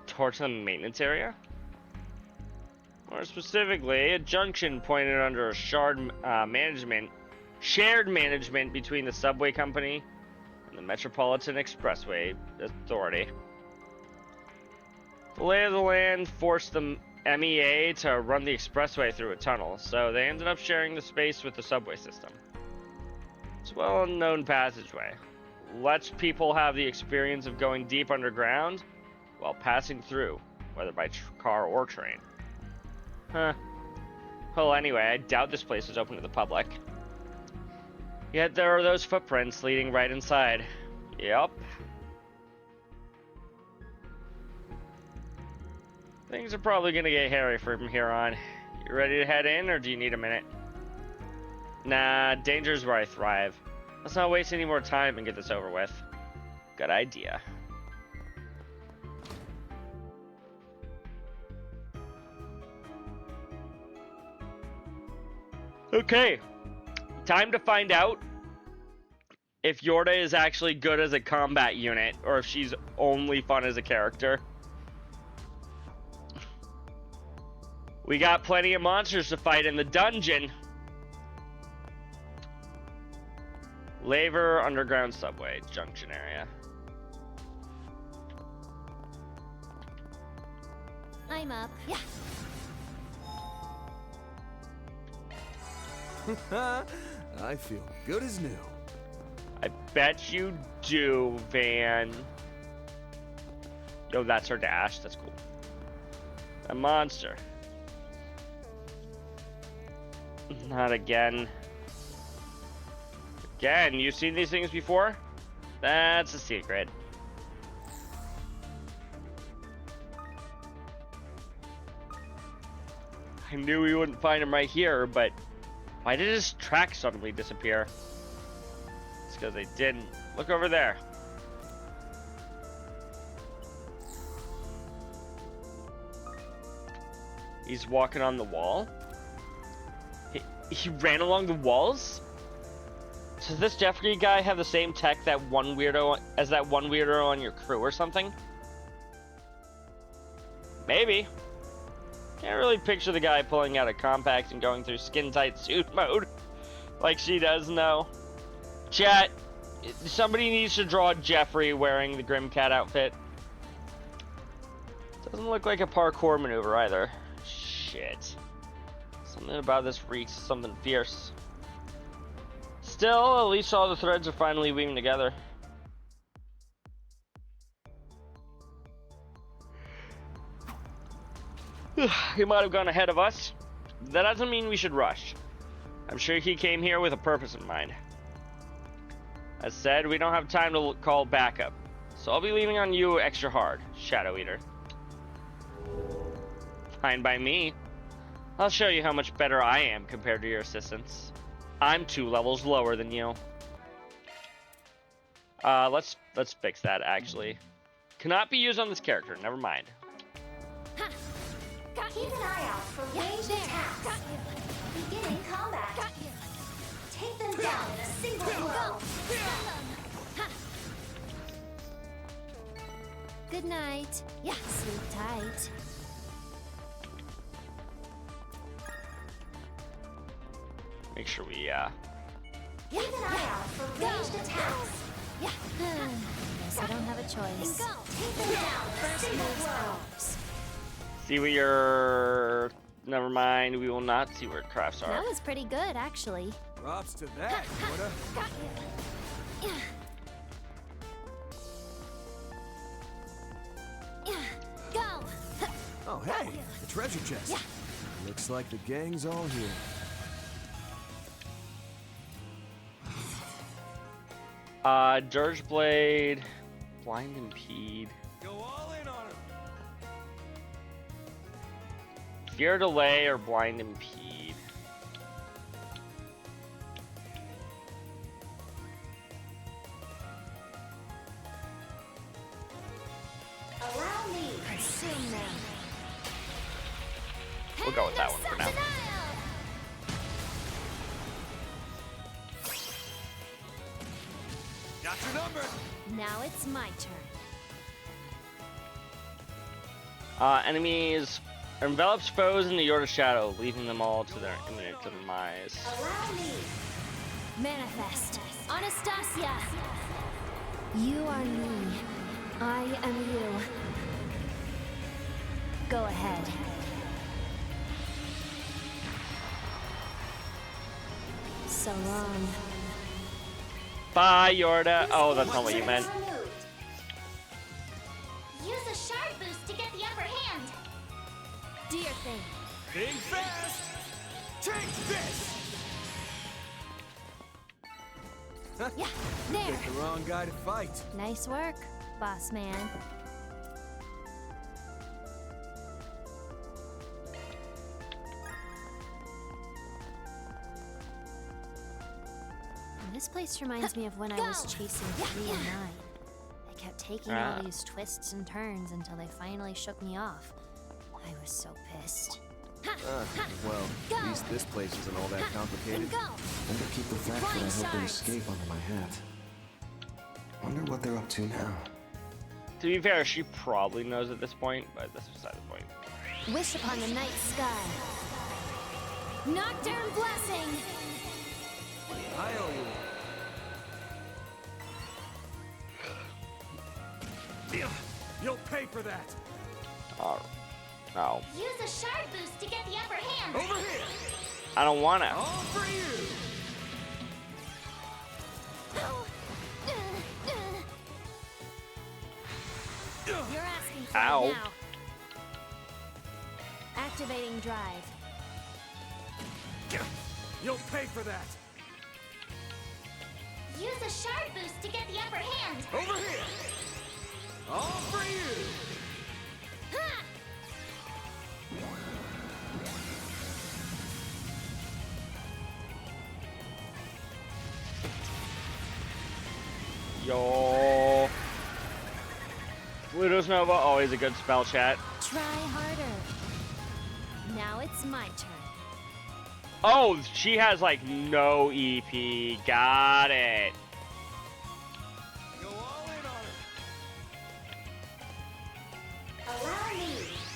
Towards the maintenance area? More specifically, a junction pointed under a shared management between the subway company and the Metropolitan Expressway Authority. The lay of the land forced the MEA to run the expressway through a tunnel, so they ended up sharing the space with the subway system. It's a well-known passageway. Lets people have the experience of going deep underground while passing through, whether by car or train. Huh. Well, anyway, I doubt this place is open to the public. Yet there are those footprints leading right inside. Yep. Things are probably gonna get hairy from here on. You ready to head in, or do you need a minute? Nah, danger's where I thrive. Let's not waste any more time and get this over with. Good idea. Okay, time to find out if Yorda is actually good as a combat unit, or if she's only fun as a character. We got plenty of monsters to fight in the dungeon. Laver Underground Subway Junction area. climb up. Yeah. I feel good as new. I bet you do, Van. Yo, that's her dash. That's cool. A monster. Not again. Again, you seen these things before? That's a secret. I knew we wouldn't find him right here, but why did his track suddenly disappear? It's because they didn't. Look over there. He's walking on the wall. He ran along the walls? Does this Jeffrey guy have the same tech that one weirdo as that one weirdo on your crew or something? Maybe. Can't really picture the guy pulling out a compact and going through skin-tight suit mode like she does, no. Chat, somebody needs to draw Jeffrey wearing the Grimcat outfit. Doesn't look like a parkour maneuver either. Shit. Something about this reeks of something fierce. Still, at least all the threads are finally weaving together. He might have gone ahead of us. That doesn't mean we should rush. I'm sure he came here with a purpose in mind. As said, we don't have time to call backup, so I'll be leaning on you extra hard, Shadow Eater. Fine by me. I'll show you how much better I am compared to your assistants. I'm 2 levels lower than you. Let's fix that actually. Cannot be used on this character. Never mind. Keep an eye out for ranged attacks. Beginning combat. Take them down in a single blow. Good night. Yeah, sleep tight. Make sure we, Keep an eye out for ranged attacks. Yeah. Guess I don't have a choice. Take them down in a single blow. see what your... Never mind, we will not see where crafts are. That was pretty good, actually. Props to that, Yorda. Got you. Go. Oh, hey, the treasure chest. Yeah. Looks like the gang's all here. Dirge Blade, Blind Impede. Go all in on him. Fear Delay or Blind Impede. Allow me. Consume them. We'll go with that one for now. Got your number. Now it's my turn. Enemies envelops foes in the Yorda shadow, leaving them all to their imminent demise. Allow me. Manifest. Anastasia! You are me. I am you. Go ahead. So long. Bye, Yorda. Oh, that's not what you meant. Use a shard boost to get the upper hand. Do your thing. Think fast. Take this. Yeah, there. Picked the wrong guy to fight. Nice work, boss man. This place reminds me of when I was chasing 3 and 9. They kept taking all these twists and turns until they finally shook me off. I was so pissed. Well, at least this place isn't all that complicated. Better keep the fact that I hope they escape under my hat. Wonder what they're up to now. To be fair, she probably knows at this point, but that's beside the point. Wish upon the night sky. Nocturne blessing. I owe you. You'll pay for that. No. Use a shard boost to get the upper hand. Over here! I don't want to. All for you! You're asking for Ow. it now. Activating drive. You'll pay for that! Use a shard boost to get the upper hand. Over here! All for you! Ha! Yo. Ludos Nova, always a good spell chat. Try harder. Now it's my turn. Oh, she has like no EP. Got it. Go all in on her! Allow me.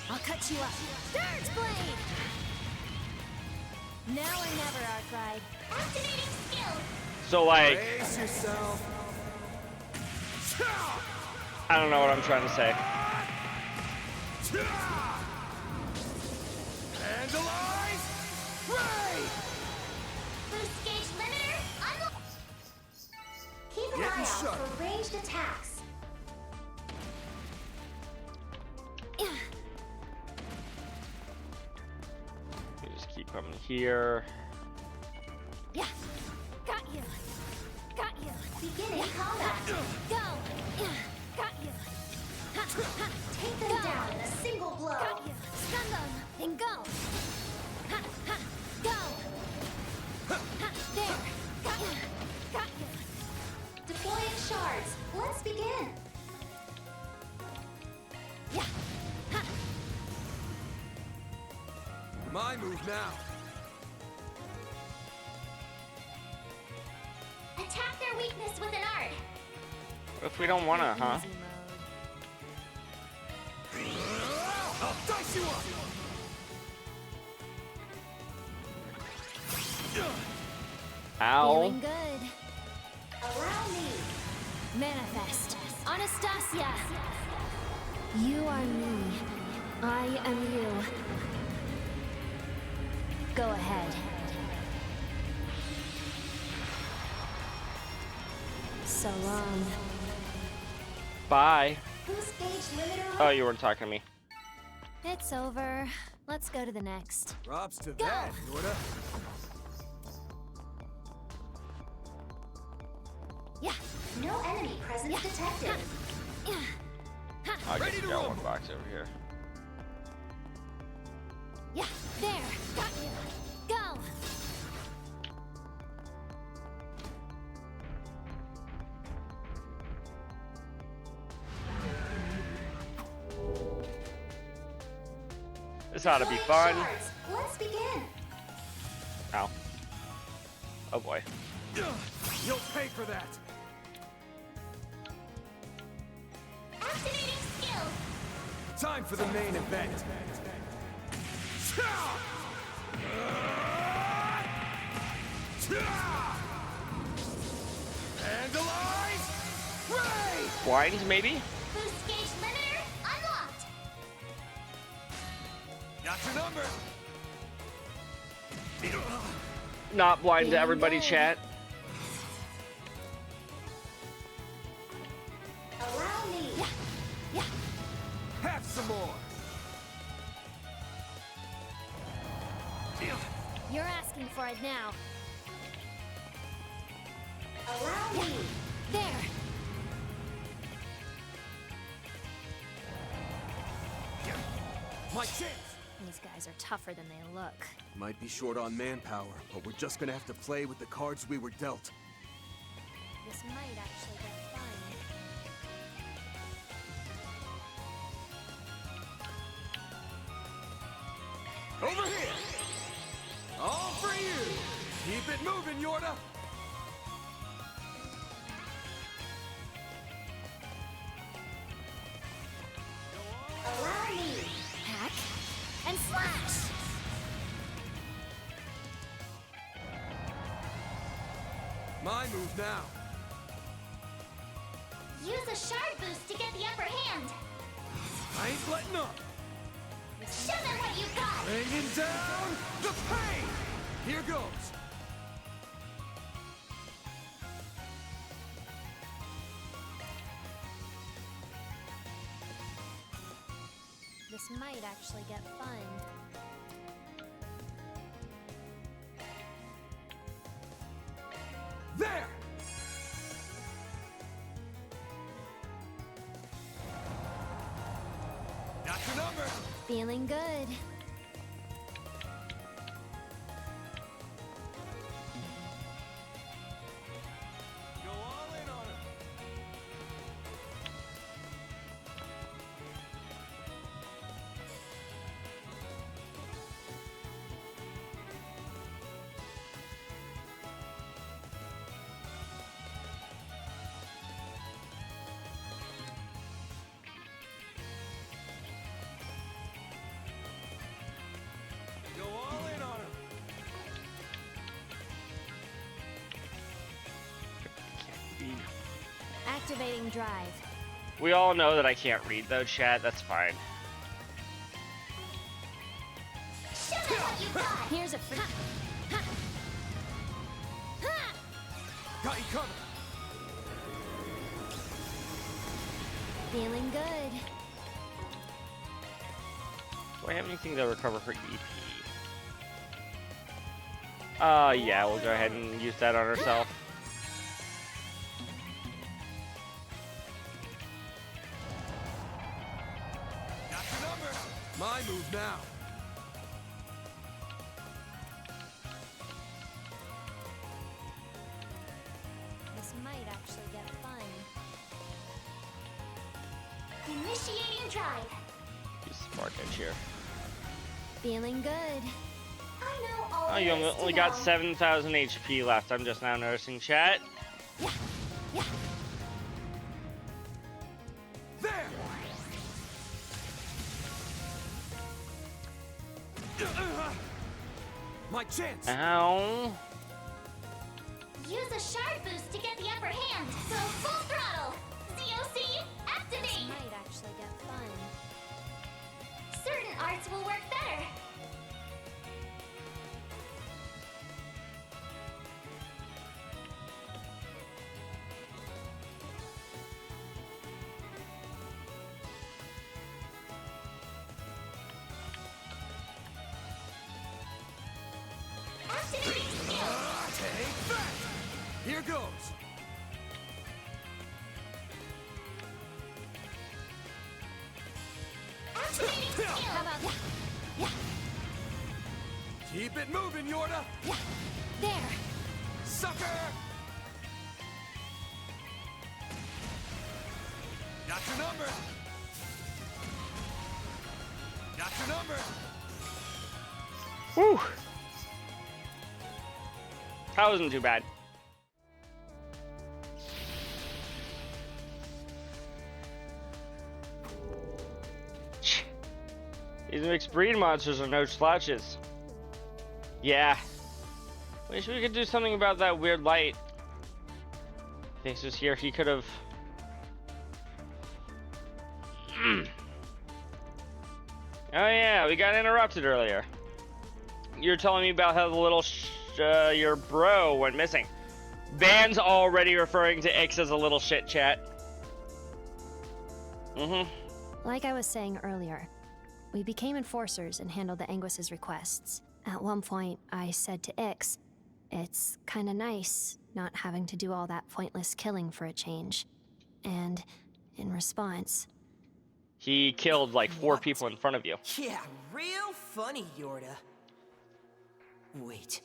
I'll cut you up. Surge Blade! Now or never, Arkride. Activating skill. So like, Brace yourself! I don't know what I'm trying to say. Vandalize! Ray! Boost gauge limiter. Unlock. Keep an Getting eye out sharp. for ranged attacks. You just keep coming here. Yeah. Got you. Got you. Beginning combat. Go. Yeah. Got you. Ha, ha. Take them down in a single blow. Got you. Stun them and go. Ha, ha. Go. Ha, there. Got you. Got you. Deploying shards. Let's begin. Yeah. Ha. My move now. Attack their weakness with an art. What if we don't want to, huh? Easy mode. I'll dice you up! Ow. Feeling good. Allow me. Manifest. Anastasia. You are me. I am you. Go ahead. So long. Bye. Boost gauge limiter. Oh, you weren't talking to me. It's over. Let's go to the next. Props to Go. that, Yorda. Yeah. No enemy presence detected. Yeah. I Ready guess to we got one rumble. box over here. Yeah. There. Got you. Go. This ought to be Deploying fun. shards. Let's begin. Ow. Oh boy. You'll pay for that! Activating skill. Time for the main event. Vandalize! Ray! Blinds, maybe? Boost gauge limiter unlocked. Got your number. Not blind to Feeling everybody, good. chat. Allow me. Yeah. Have some more. You're asking for it now. Allow me. There. My chance. These guys are tougher than they look. Might be short on manpower, but we're just gonna have to play with the cards we were dealt. This might actually get fun. Over here. All for you. Keep it moving, Yorda. Allow me. Hack and slash. My move now. Use a shard boost to get the upper hand. I ain't letting up. Show them what you got! Bringing down the pain! Here goes! This might actually get fun. There! Not your number! Feeling good. Go all in on him! Go all in on him! Activating drive. We all know that I can't read though, chat. That's fine. Show them what you got! Here's a free. Got you covered! Feeling good. Do I have anything to recover for EP? Yeah, we'll go ahead and use that on herself. Got your number! My move now! This might actually get fun. Initiating drive. Use Spark Edge here. Feeling good. I know all Oh, you there is only to got know. 7,000 HP left. I'm just now noticing, chat. There! My chance! Ow. Use a shard boost to get the upper hand. Go full throttle. ZOC, activate. This might actually get fun. Certain arts will work better. Activating skill. Take that! Here goes! Activating skill. How about Keep it moving, Yorda! there? Sucker! Got your number! Got your number! Whew. That wasn't too bad. These mixed breed monsters are no slouches. Yeah. Wish we could do something about that weird light. Thinks was here. He could have. Oh yeah, we got interrupted earlier. You were telling me about how the little your bro went missing. Van's already referring to Ix as a little shit, chat. Like I was saying earlier, we became enforcers and handled the Anguis's requests. At one point, I said to Ix, it's kinda nice not having to do all that pointless killing for a change. And in response, he killed like 4 people in front of you. Yeah, real funny, Yorda. Wait.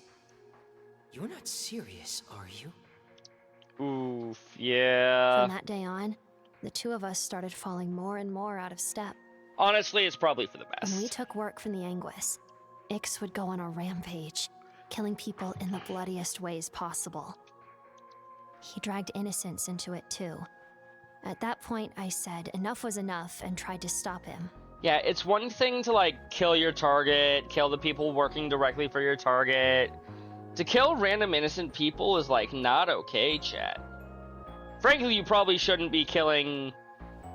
You're not serious, are you? Oof, yeah. from that day on, the two of us started falling more and more out of step. Honestly, it's probably for the When we best. took work from the Anguis, Ix would go on a rampage, killing people in the bloodiest ways possible. He dragged innocents into it too. At that point, I said enough was enough and tried to stop him. Yeah, it's one thing to like kill your target, kill the people working directly for your target. To kill random innocent people is like not okay, chat. Frankly, you probably shouldn't be killing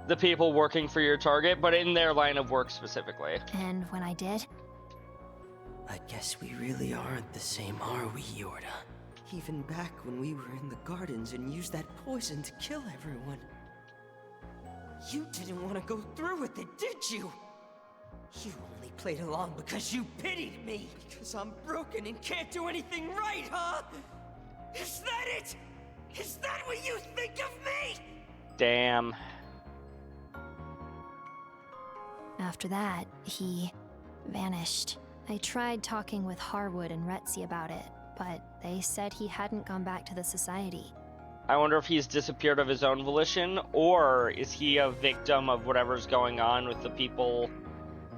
the people working for your target, but in their line of work specifically. And when I did, I guess we really aren't the same, are we, Yorda? Even back when we were in the gardens and used that poison to kill everyone. You didn't want to go through with it, did you? You only played along because you pitied me. Because I'm broken and can't do anything right, huh? Is that it? Is that what you think of me? Damn. after that, he vanished. I tried talking with Harwood and Retzi about it, but they said he hadn't gone back to the Society. I wonder if he's disappeared of his own volition, or is he a victim of whatever's going on with the people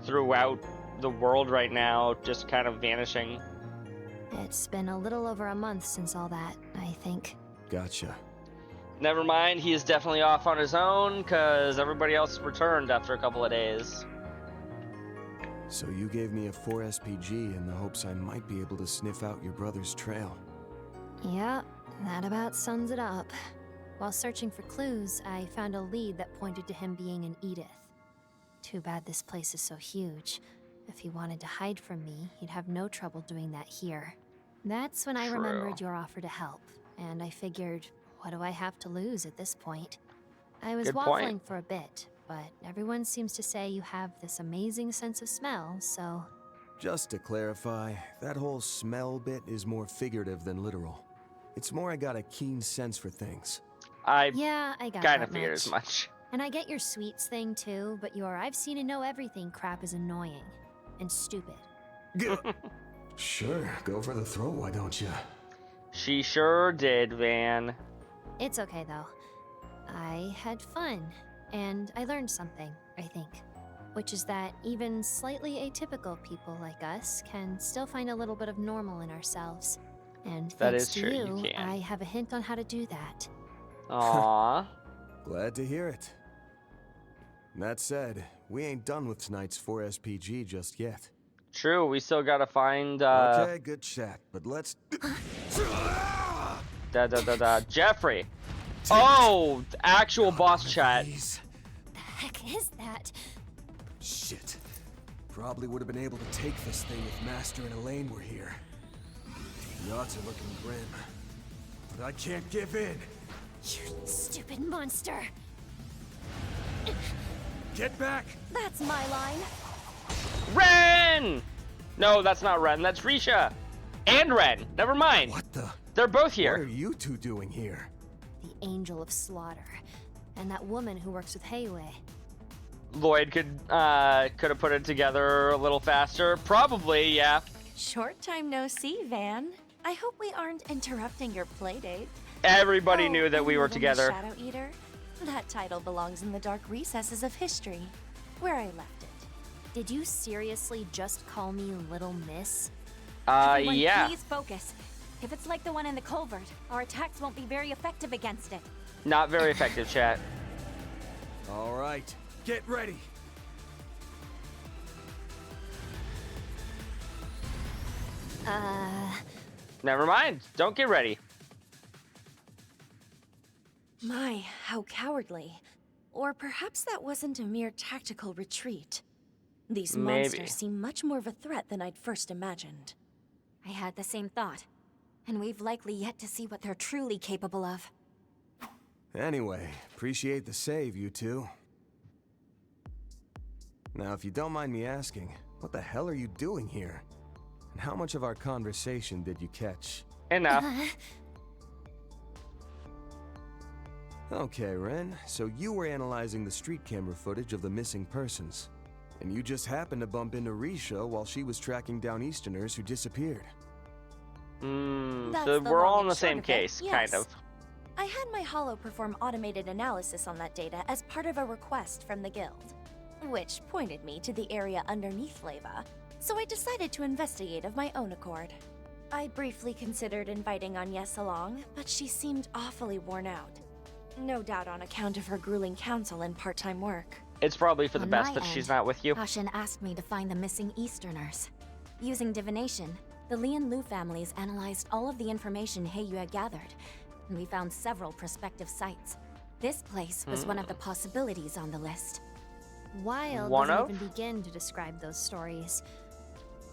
throughout the world right now, just kind of vanishing? It's been a little over a month since all that, I think. Gotcha. Never mind, he is definitely off on his own, because everybody else returned after a couple of days. So you gave me a 4 SPG in the hopes I might be able to sniff out your brother's trail. Yeah, that about sums it up. While searching for clues, I found a lead that pointed to him being in Edith. Too bad this place is so huge. If he wanted to hide from me, he'd have no trouble doing that here. That's when I remembered your offer to help, and I figured, what do I have to lose at this point? I was waffling for a bit, but everyone seems to say you have this amazing sense of smell, so... Just to clarify, that whole smell bit is more figurative than literal. It's more I got a keen sense for things. Yeah, I got kind of that figured much. as much. And I get your sweets thing too, but your I've seen and know everything crap is annoying. And stupid. Sure, go for the throat, why don't you? She sure did, Van. It's okay though. I had fun, and I learned something, I think. Which is that even slightly atypical people like us can still find a little bit of normal in ourselves. And That thanks is to true, you, you can. I have a hint on how to do that. Aww. Glad to hear it. That said, we ain't done with tonight's 4 SPG just yet. True, we still gotta find, Okay, good chat, but let's... Jeffrey. Oh, actual boss chat. The heck is that? Shit. Probably would have been able to take this thing if Master and Elaine were here. The odds are looking grim. But I can't give in. You stupid monster! Get back! That's my line. Ren! No, that's not Ren, that's Risha. And Ren, never mind. What the? They're both here. What are you two doing here? The Angel of Slaughter. And that woman who works with Heiwei. Lloyd could have put it together a little faster. Probably, yeah. Short time no see, Van. I hope we aren't interrupting your playdate. Everybody knew that we were together. Shadow Eater? That title belongs in the dark recesses of history, where I left it. Did you seriously just call me Little Miss? Everyone, yeah. please focus. If it's like the one in the culvert, our attacks won't be very effective against it. Not very effective, chat. All right, get ready. Never mind. Don't get ready. My, how cowardly. Or perhaps that wasn't a mere tactical retreat. These monsters seem much more of a threat than I'd first imagined. I had the same thought. And we've likely yet to see what they're truly capable of. Anyway, appreciate the save, you two. Now, if you don't mind me asking, what the hell are you doing here? And how much of our conversation did you catch? Enough. Okay, Ren, so you were analyzing the street camera footage of the missing persons. And you just happened to bump into Risha while she was tracking down Easterners who disappeared. So we're all in the same case, kind of. I had my Hollow perform automated analysis on that data as part of a request from the guild, which pointed me to the area underneath Leva, so I decided to investigate of my own accord. I briefly considered inviting Agnes along, but she seemed awfully worn out. No doubt on account of her grueling counsel and part-time work. It's probably for the On best my that end, she's not with you. Ashen asked me to find the missing Easterners. Using divination, the Li and Lu families analyzed all of the information Heiyue gathered, and we found several prospective sites. This place was one of the possibilities on the list. Wild One doesn't of? even begin to describe those stories.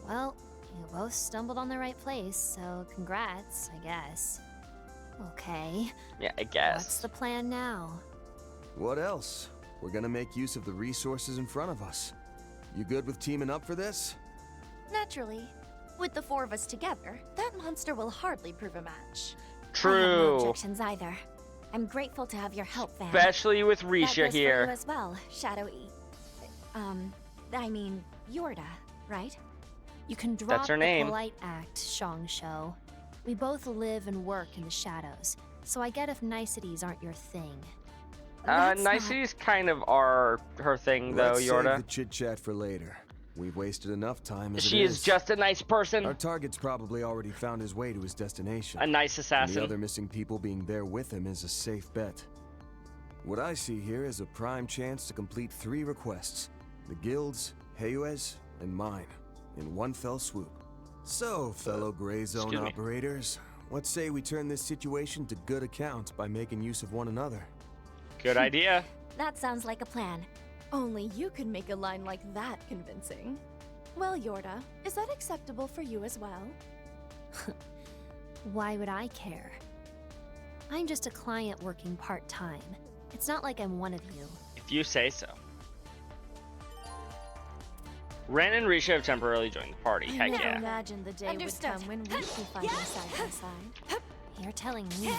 Well, you both stumbled on the right place, so congrats, I guess. Okay. Yeah, I guess. What's the plan now? What else? We're gonna make use of the resources in front of us. You good with teaming up for this? Naturally. With the 4 of us together, that monster will hardly prove a match. I have no True. objections either. I'm grateful to have your help, Van. Especially with That Risha goes for here. you as well, Shadowy. I mean, Yorda, right? You can drop That's her name. the polite act, Shang Shou. We both live and work in the shadows, so I get if niceties aren't your thing. That's not- Niceties kind of are her thing, though, Let's Yorda. save the chit-chat for later. We've wasted enough time as She it is just a nice person. Our target's probably already found his way to his destination. A nice And assassin. the other missing people being there with him is a safe bet. What I see here is a prime chance to complete 3 requests. The Guild's, Heyue's, and mine, in one fell swoop. So, fellow Gray Zone excuse me. operators, let's say we turn this situation to good account by making use of one another. Good idea. That sounds like a plan. Only you could make a line like that convincing. Well, Yorda, is that acceptable for you as well? Why would I care? I'm just a client working part-time. It's not like I'm one of you. If you say so. Ren and Risha have temporarily joined the party. I Heck never yeah. imagined the day Understood. would come when we could fight side by side. You're telling me.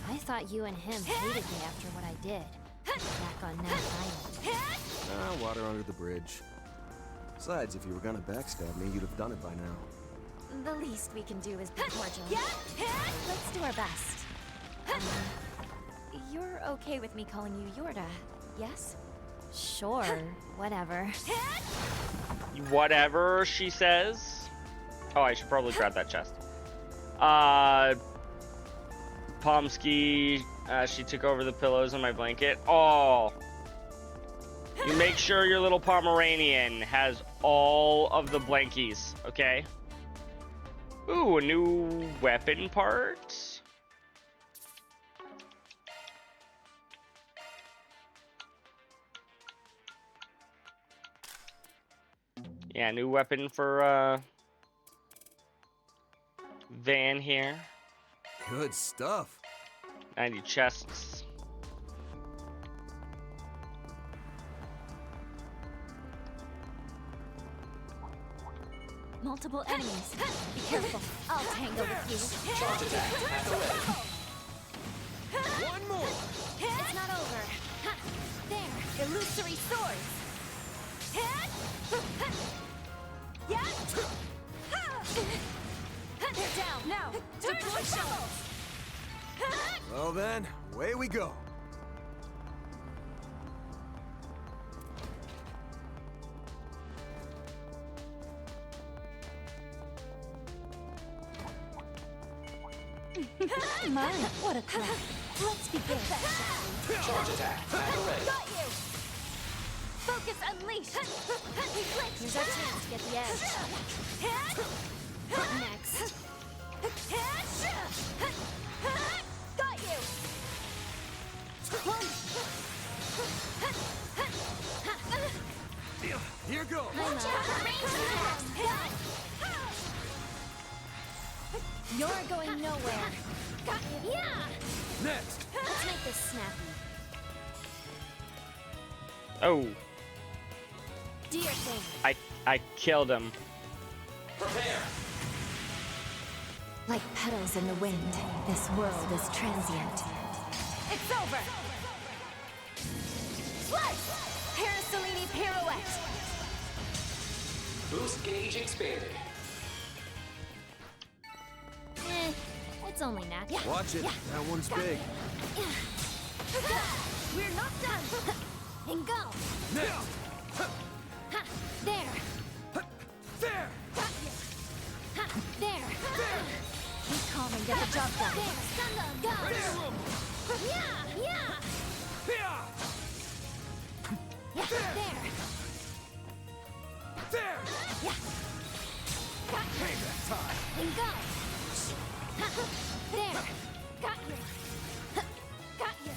I thought you and him hated me after what I did. Back on Nat Island. Water under the bridge. Besides, if you were gonna backstab me, you'd have done it by now. The least we can do is be cordial. Let's do our best. You're okay with me calling you Yorda, yes? Sure, whatever. Whatever she says. Oh, I should probably grab that chest. Pomsky, she took over the pillows on my blanket. Oh. You make sure your little Pomeranian has all of the blankies, okay? Ooh, a new weapon part. Yeah, new weapon for Van here. Good stuff. 90 chests. Multiple enemies. Be careful. I'll tangle with you. Charge attack at the ready. One more. It's not over. There. Illusory swords. They're down. Now, deploy shovels. Well then, away we go. My, what a crack. Let's begin. Charge attack at the ready. Got you. Focus unleashed. Here's our chance to get the edge. Next. Got you. Here goes. You're going nowhere. Yeah! Next. Let's make this snappy. Oh, Do your thing. I killed him. Prepare. Like petals in the wind, this world is transient. It's over. Slice! Parasolini pirouette. Boost gauge expanded. It's only natural. Watch it. That one's big. We're not done. And go. Next. Ha, there. There. Got you. Ha, there. Be calm and get the job done. There. Go. Yeah. Yeah. Yeah. There. There. Yeah. Got you. Payback time. And go. Ha, there. Got you. Ha, got you.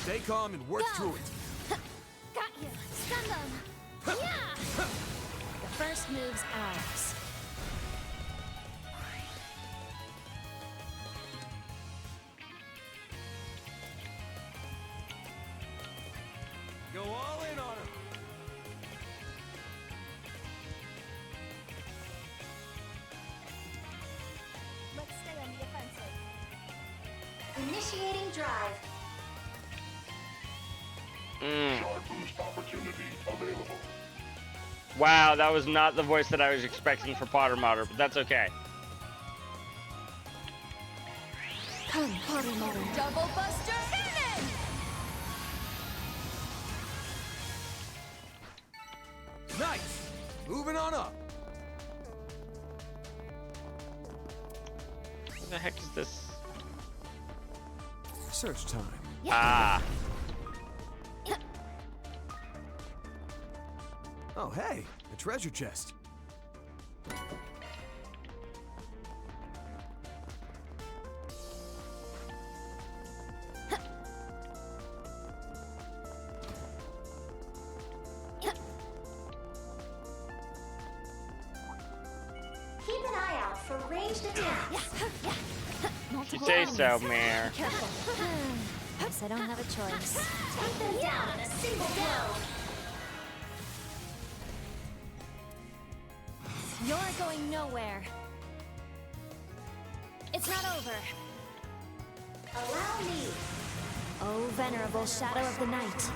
Stay calm and work through it. Got you. Stun them. Yeah. The first move's ours. Go all in on him. Let's stay on the offensive. Initiating drive. Wow, that was not the voice that I was expecting for Potter Motter, but that's okay. Come, Potter Motter. Double Buster Cannon! Nice. Moving on up. What the heck is this? Search time. Ah. Oh, hey, a treasure chest. Keep an eye out for ranged attacks. You say so, Mare. Careful. Guess I don't have a choice. Take them down in a single blow. You're going nowhere. It's not over. Allow me. Oh, venerable shadow of the night.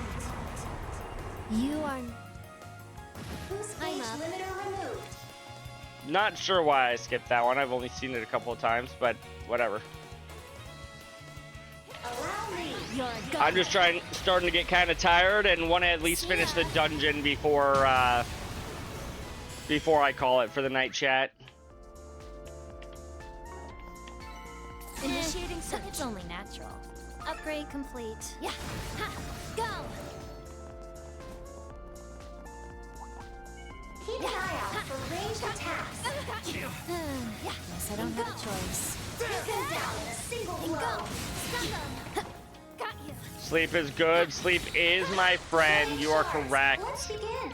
You are... Boost I'm gauge up. limiter removed. Not sure why I skipped that one. I've only seen it a couple of times, but whatever. Allow me. You're a god. I'm just starting to get kind of tired and want to at least finish the dungeon before I call it for the night chat. Initiating search. It's only natural. Upgrade complete. Yeah. Ha. Go. Keep an eye out for ranged attacks. Guess I don't have a choice. Take them down in a single blow. Stun them. Got you. Sleep is good. Sleep is my friend. You are correct. Let's begin.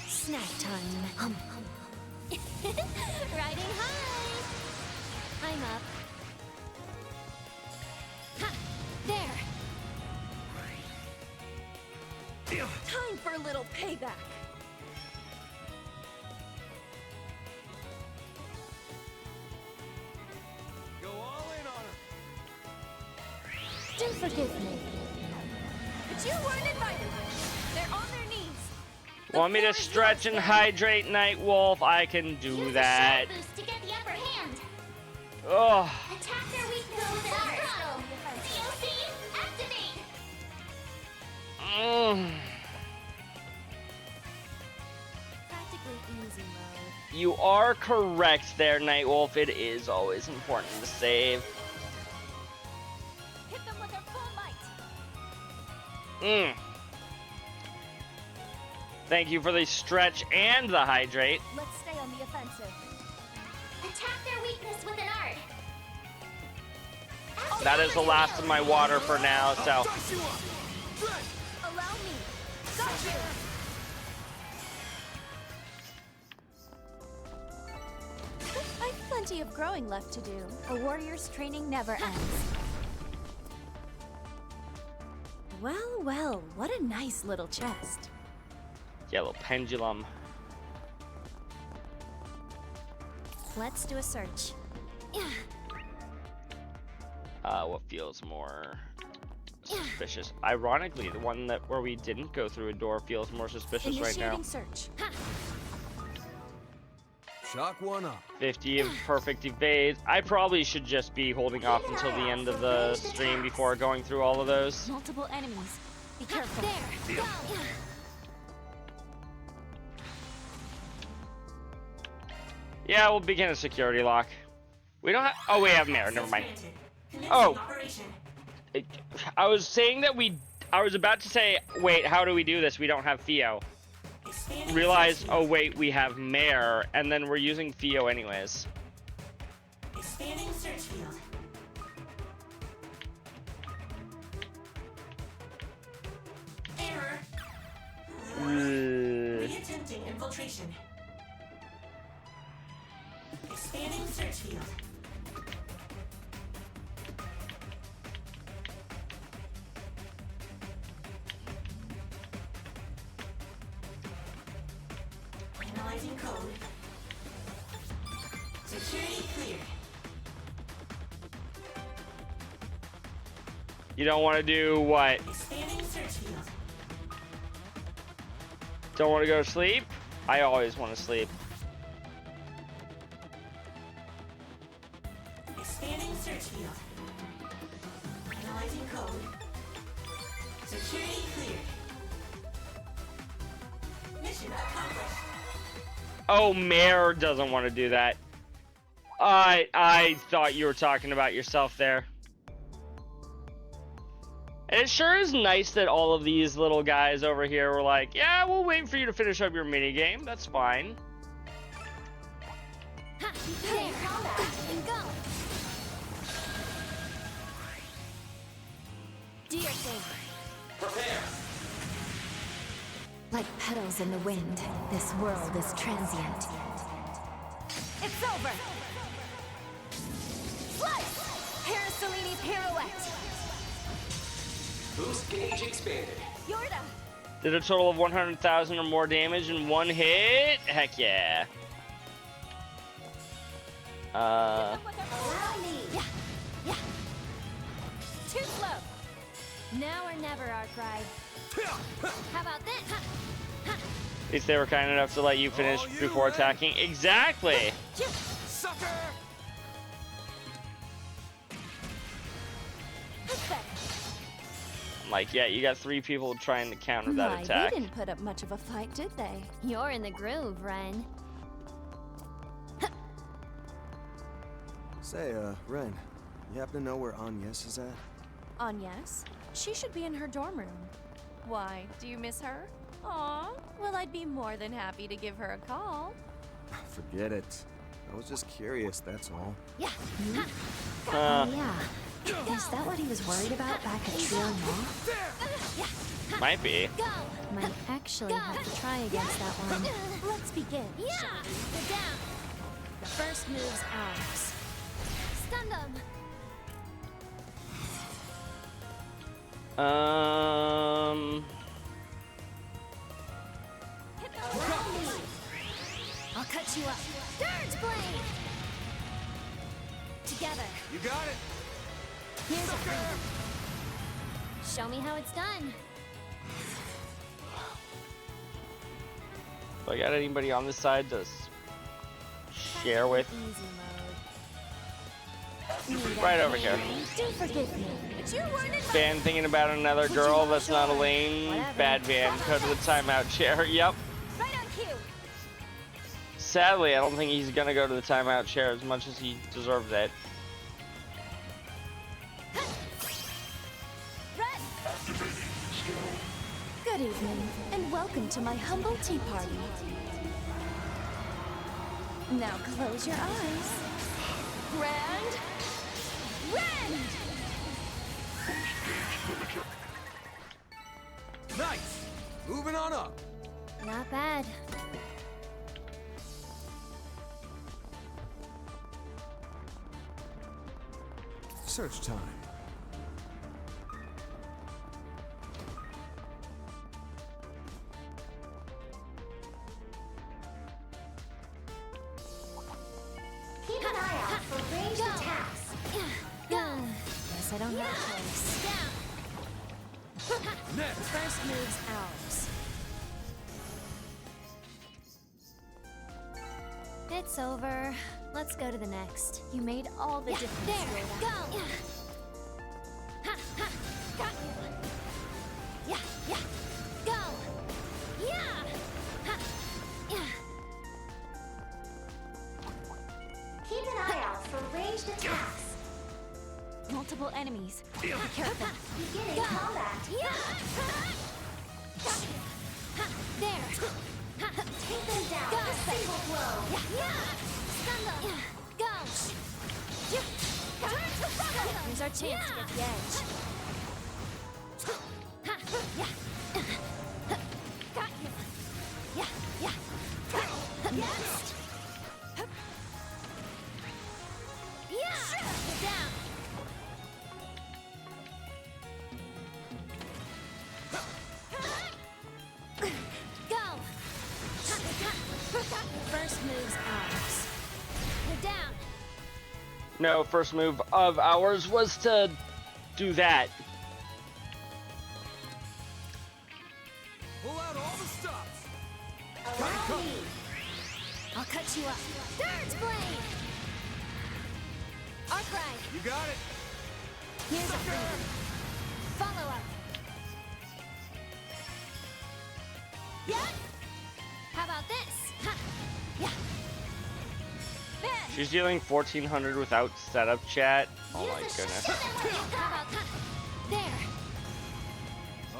Snack time. Riding high. I'm up. Ha. There. Time for a little payback. Go all in on him. Do forgive me. But you weren't invited. They're on their knees. Want me to stretch and hydrate, Night Wolf? I can do Use that. a short boost to get the upper hand. Oh. Attack their weakness with an art. DOC, activate. Practically easy mode. You are correct there, Night Wolf. It is always important to save. Hit them with their full might. Thank you for the stretch and the hydrate. Let's stay on the offensive. Attack their weakness with an art. That is the last of my water for now, so. Allow me. Got you. I've plenty of growing left to do. A warrior's training never ends. Well, well, what a nice little chest. Yellow pendulum. Let's do a search. Yeah. What feels more suspicious? Ironically, the one where we didn't go through a door feels more suspicious right now. Initiating search. Shock one up. 50 of perfect evades. I probably should just be holding off until the end of the stream before going through all of those. Multiple enemies. Be careful. There. Go. Yeah, we'll begin a security lock. We don't have. Oh, we have Mare. Never mind. Oh. I was saying that I was about to say, wait, how do we do this? We don't have Theo. Realize, oh wait, we have Mare, and then we're using Theo anyways. Expanding search field. Error. Reattempting infiltration. Expanding search field. Analyzing code. Security cleared. You don't want to do what? Expanding search field. Don't want to go to sleep? I always want to sleep. Expanding search field. Analyzing code. Security cleared. Mission accomplished. Oh, Mare doesn't want to do that. I thought you were talking about yourself there. And it sure is nice that all of these little guys over here were like, yeah, we'll wait for you to finish up your minigame. That's fine. Beginning combat and go. Do your thing. Prepare. Like petals in the wind, this world is transient. It's over! Slice! Parasolini pirouette! Boost gauge expanded. Yorda! Did a total of 100,000 or more damage in one hit? Heck yeah. Allow me. Yeah. Too slow. Now or never, Arkride. How about this? At least they were kind enough to let you finish before attacking. Exactly. Sucker! I'm like, yeah, you got 3 people trying to counter that They attack. didn't put up much of a fight, did they? You're in the groove, Ren. Say, Ren, you happen to know where Agnes is at? Agnes? She should be in her dorm room. Why, do you miss her? Aw, well, I'd be more than happy to give her a call. Forget it. I was just curious, that's all. Yeah. Uh, Yeah. Is that what he was worried about back at Trio Mall? might be. Might actually have to try against that one. Let's begin. Yeah! Get down! The first move's ours. Stun them! I'll cut you up. Dirge Blade! Together. You got it. Here's a freebie. Show me how it's done. Do I got anybody on this side to share with? Easy mode. Right over here. Do forgive me, but you weren't in Van thinking about another girl that's not Elaine. Whatever. Bad Van. Go to the timeout chair. Yep. Right on cue! Sadly, I don't think he's gonna go to the timeout chair as much as he deserves it. Good evening, and welcome to my humble tea party. Now close your eyes. Rend! Rend! Nice. Moving on up. Not bad. Search time. Keep an eye out for ranged attacks. Guess I don't have a choice. Next. First move's ours. It's over. Let's go to the next. You made all the difference. There, Yorda. go! Ha, ha, got you! Yeah, go! Yeah! Ha, yeah! Keep an eye out for ranged attacks. Multiple enemies. Be careful. Beginning combat. Yeah! Got you! Ha, there! Ha, Take them down with a single blow. yeah! Stun them! Go! Here's our chance to get the edge. Got you. Yeah. Next. Yeah. Get down. Go. First move's ours. You're down. No, first move of ours was to do that. Pull out all the stops. Allow me. I'll cut you up. Surge blade. Arc ride. You got it. Here's a freebie. Follow up. Yeah. How about this? Ha. Yeah. Man. She's dealing 1400 without setup chat. Oh my goodness. How about that? There.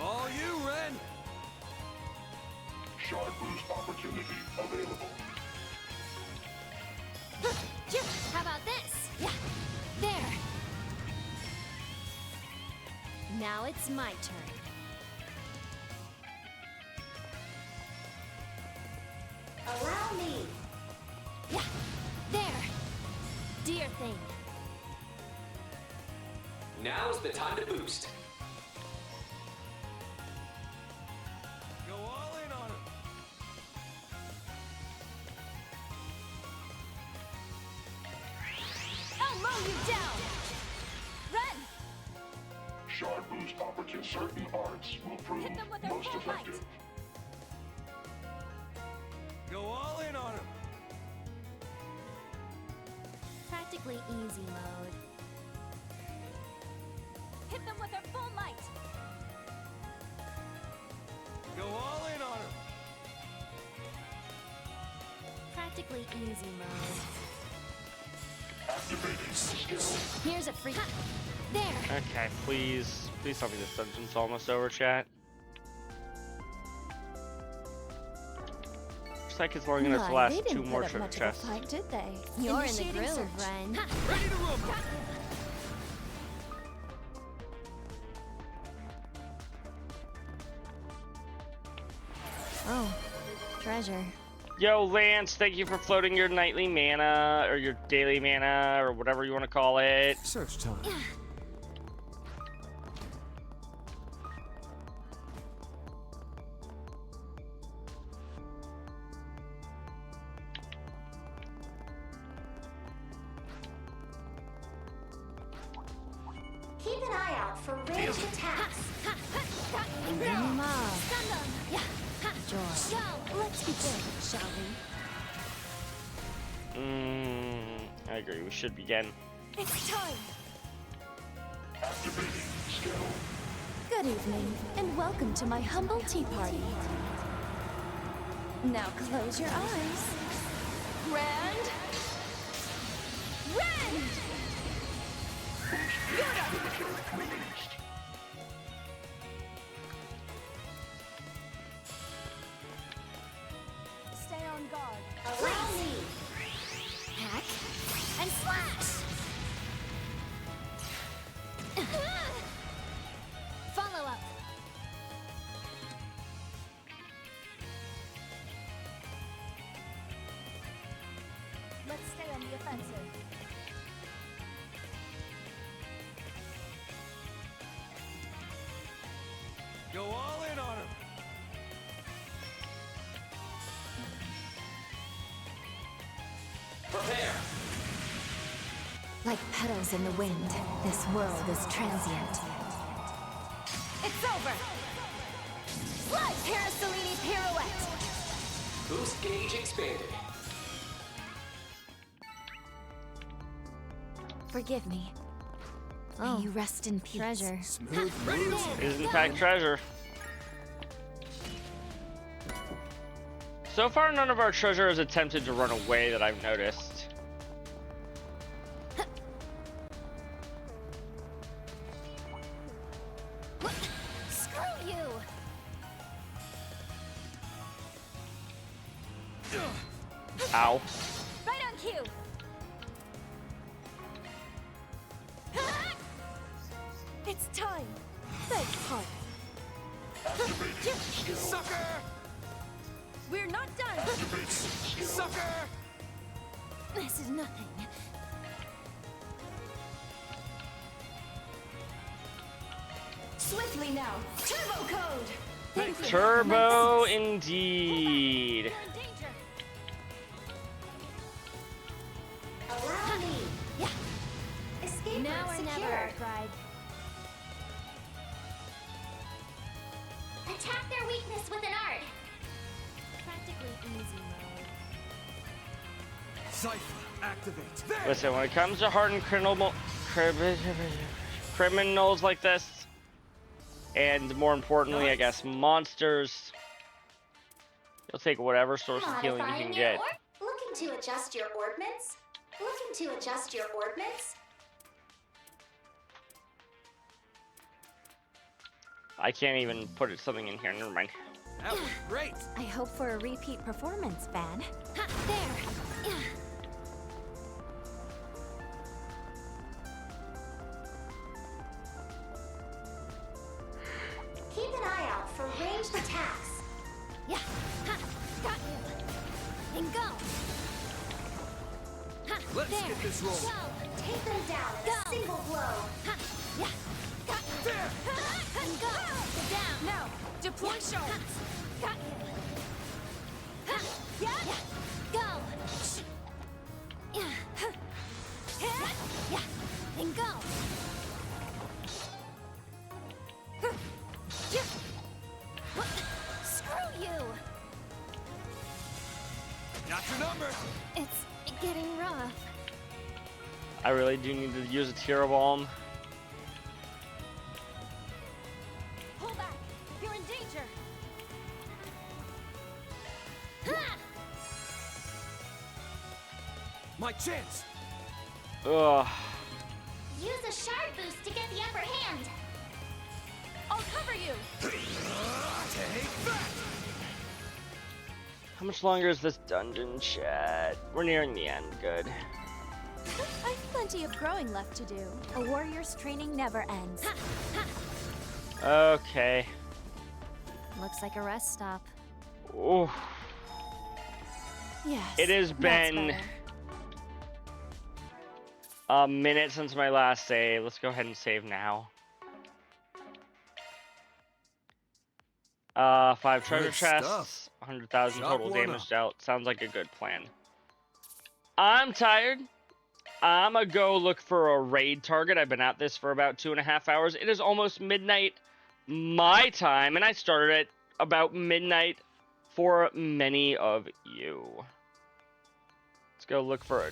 All you, Ren. Shard boost opportunity available. How about this? Yeah. There. Now it's my turn. Allow me. Yeah. There. Dear thing. Now's the time to boost. Go all in on him. I'll mow you down. Run. Shard boost opportunity. Certain arts will prove Hit them with their most full might. effective. Go all in on him. Practically easy mode. Hit them with their full might. Go all in on him. Practically easy mode. Activating skill. Here's a free. Ha. There. Okay, please tell me this dungeon's almost over, chat. Looks like it's only gonna last they 2 didn't more put up much chests. of a fight, did they? You're in the Initiating groove, search. Ren. Ready to rumble. Oh, treasure. Yo, Lance, thank you for floating your nightly mana, or your daily mana, or whatever you want to call it. Search time. Keep an eye out for ranged attacks. Enemy mob. Joy. Let's begin, shall we? I agree. We should begin. It's time. Activating skill. Good evening, and welcome to my humble tea party. Now close your eyes. Rand! Rand! Released. Stay on guard. Allow me. Hack and slash. Follow up. Let's stay on the offensive. Go all in on him. Prepare. Like petals in the wind, this world is transient. It's over. Slide Parasolini pirouette. Boost gauge expanded. Forgive me. Oh, May you rest in peace. treasure. Smooth Ready to moves. rumble. It is in fact treasure. So far, none of our treasure has attempted to run away that I've noticed. Screw you. Ow. Right on cue. It's time. Beg pardon. Sucker! We're not done. Sucker! This is nothing. Swiftly now. Turbo code. Thank you. Turbo indeed. Allow me. Yeah. Escape Now route or never, secured. bride. Attack their weakness with an art. Practically easy mode. Cypher, activate. There! Listen, when it comes to hardened criminals like this, and more importantly, I guess, monsters, you'll take whatever source of healing you Modifying can your get. Looking to adjust your ordnance? Looking to adjust your ordnance? I can't even put something in here, never mind. That was great! I hope for a repeat performance, Van. Ha, there. Yeah. Keep an eye out for ranged attacks. Yeah. Ha, got you. And go. Ha, Let's there. get this rolling. Go. Take them down in a single blow. Ha, yeah. Got you. There. Ha, and go. Get down. Now, deploy shards. Got you. Ha, yeah. Yeah. Go. Yeah. Ha. Yeah. And go. Yeah. What? Screw you. Got your number! It's getting rough. I really do need to use a Tira Balm. Pull back. You're in danger. Ha! My chance! Ugh. Use a shard boost to get the upper hand. I'll cover you. Take that! How much longer is this dungeon, chat? We're nearing the end, good. I've plenty of growing left to do. A warrior's training never ends. Okay. Looks like a rest stop. Ooh. Yes. It has that's been better. a minute since my last save. Let's go ahead and save now. 5 treasure Good chests, stuff. 100,000 Sharp total one damage dealt. Sounds like a good plan. I'm tired. I'm gonna go look for a raid target. I've been at this for about 2.5 hours. It is almost midnight my time, and I started at about midnight for many of you. Let's go look for a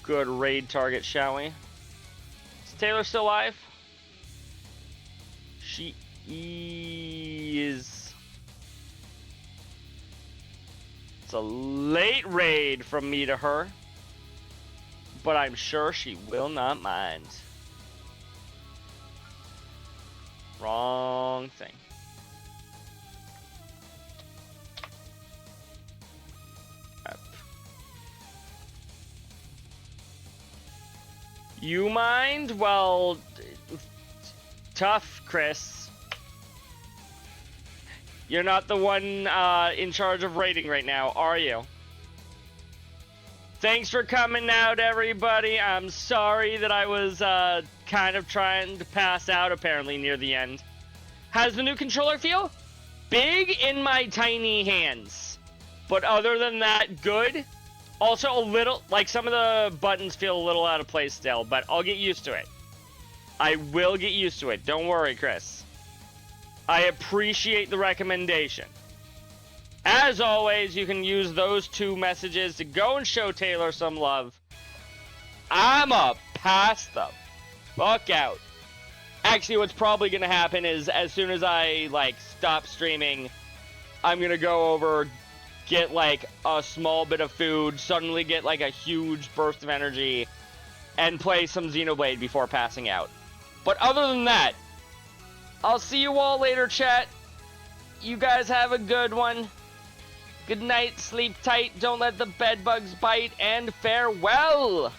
good raid target, shall we? Is Taylor still alive? She is. It's a late raid from me to her, but I'm sure she will not mind. Wrong thing. Up. You mind? Well, tough, Chris. You're not the one in charge of raiding right now, are you? Thanks for coming out, everybody. I'm sorry that I was kind of trying to pass out apparently near the end. How's the new controller feel? Big in my tiny hands. But other than that, good. Also a little, like some of the buttons feel a little out of place still, but I'll get used to it. I will get used to it. Don't worry, Chris. I appreciate the recommendation. As always, you can use those 2 messages to go and show Taylor some love. I'm up past the fuck out. Actually, what's probably gonna happen is as soon as I stop streaming, I'm gonna go over, get a small bit of food, suddenly get a huge burst of energy, and play some Xenoblade before passing out. But other than that, I'll see you all later, chat. You guys have a good one. Good night, sleep tight, don't let the bed bugs bite, and farewell!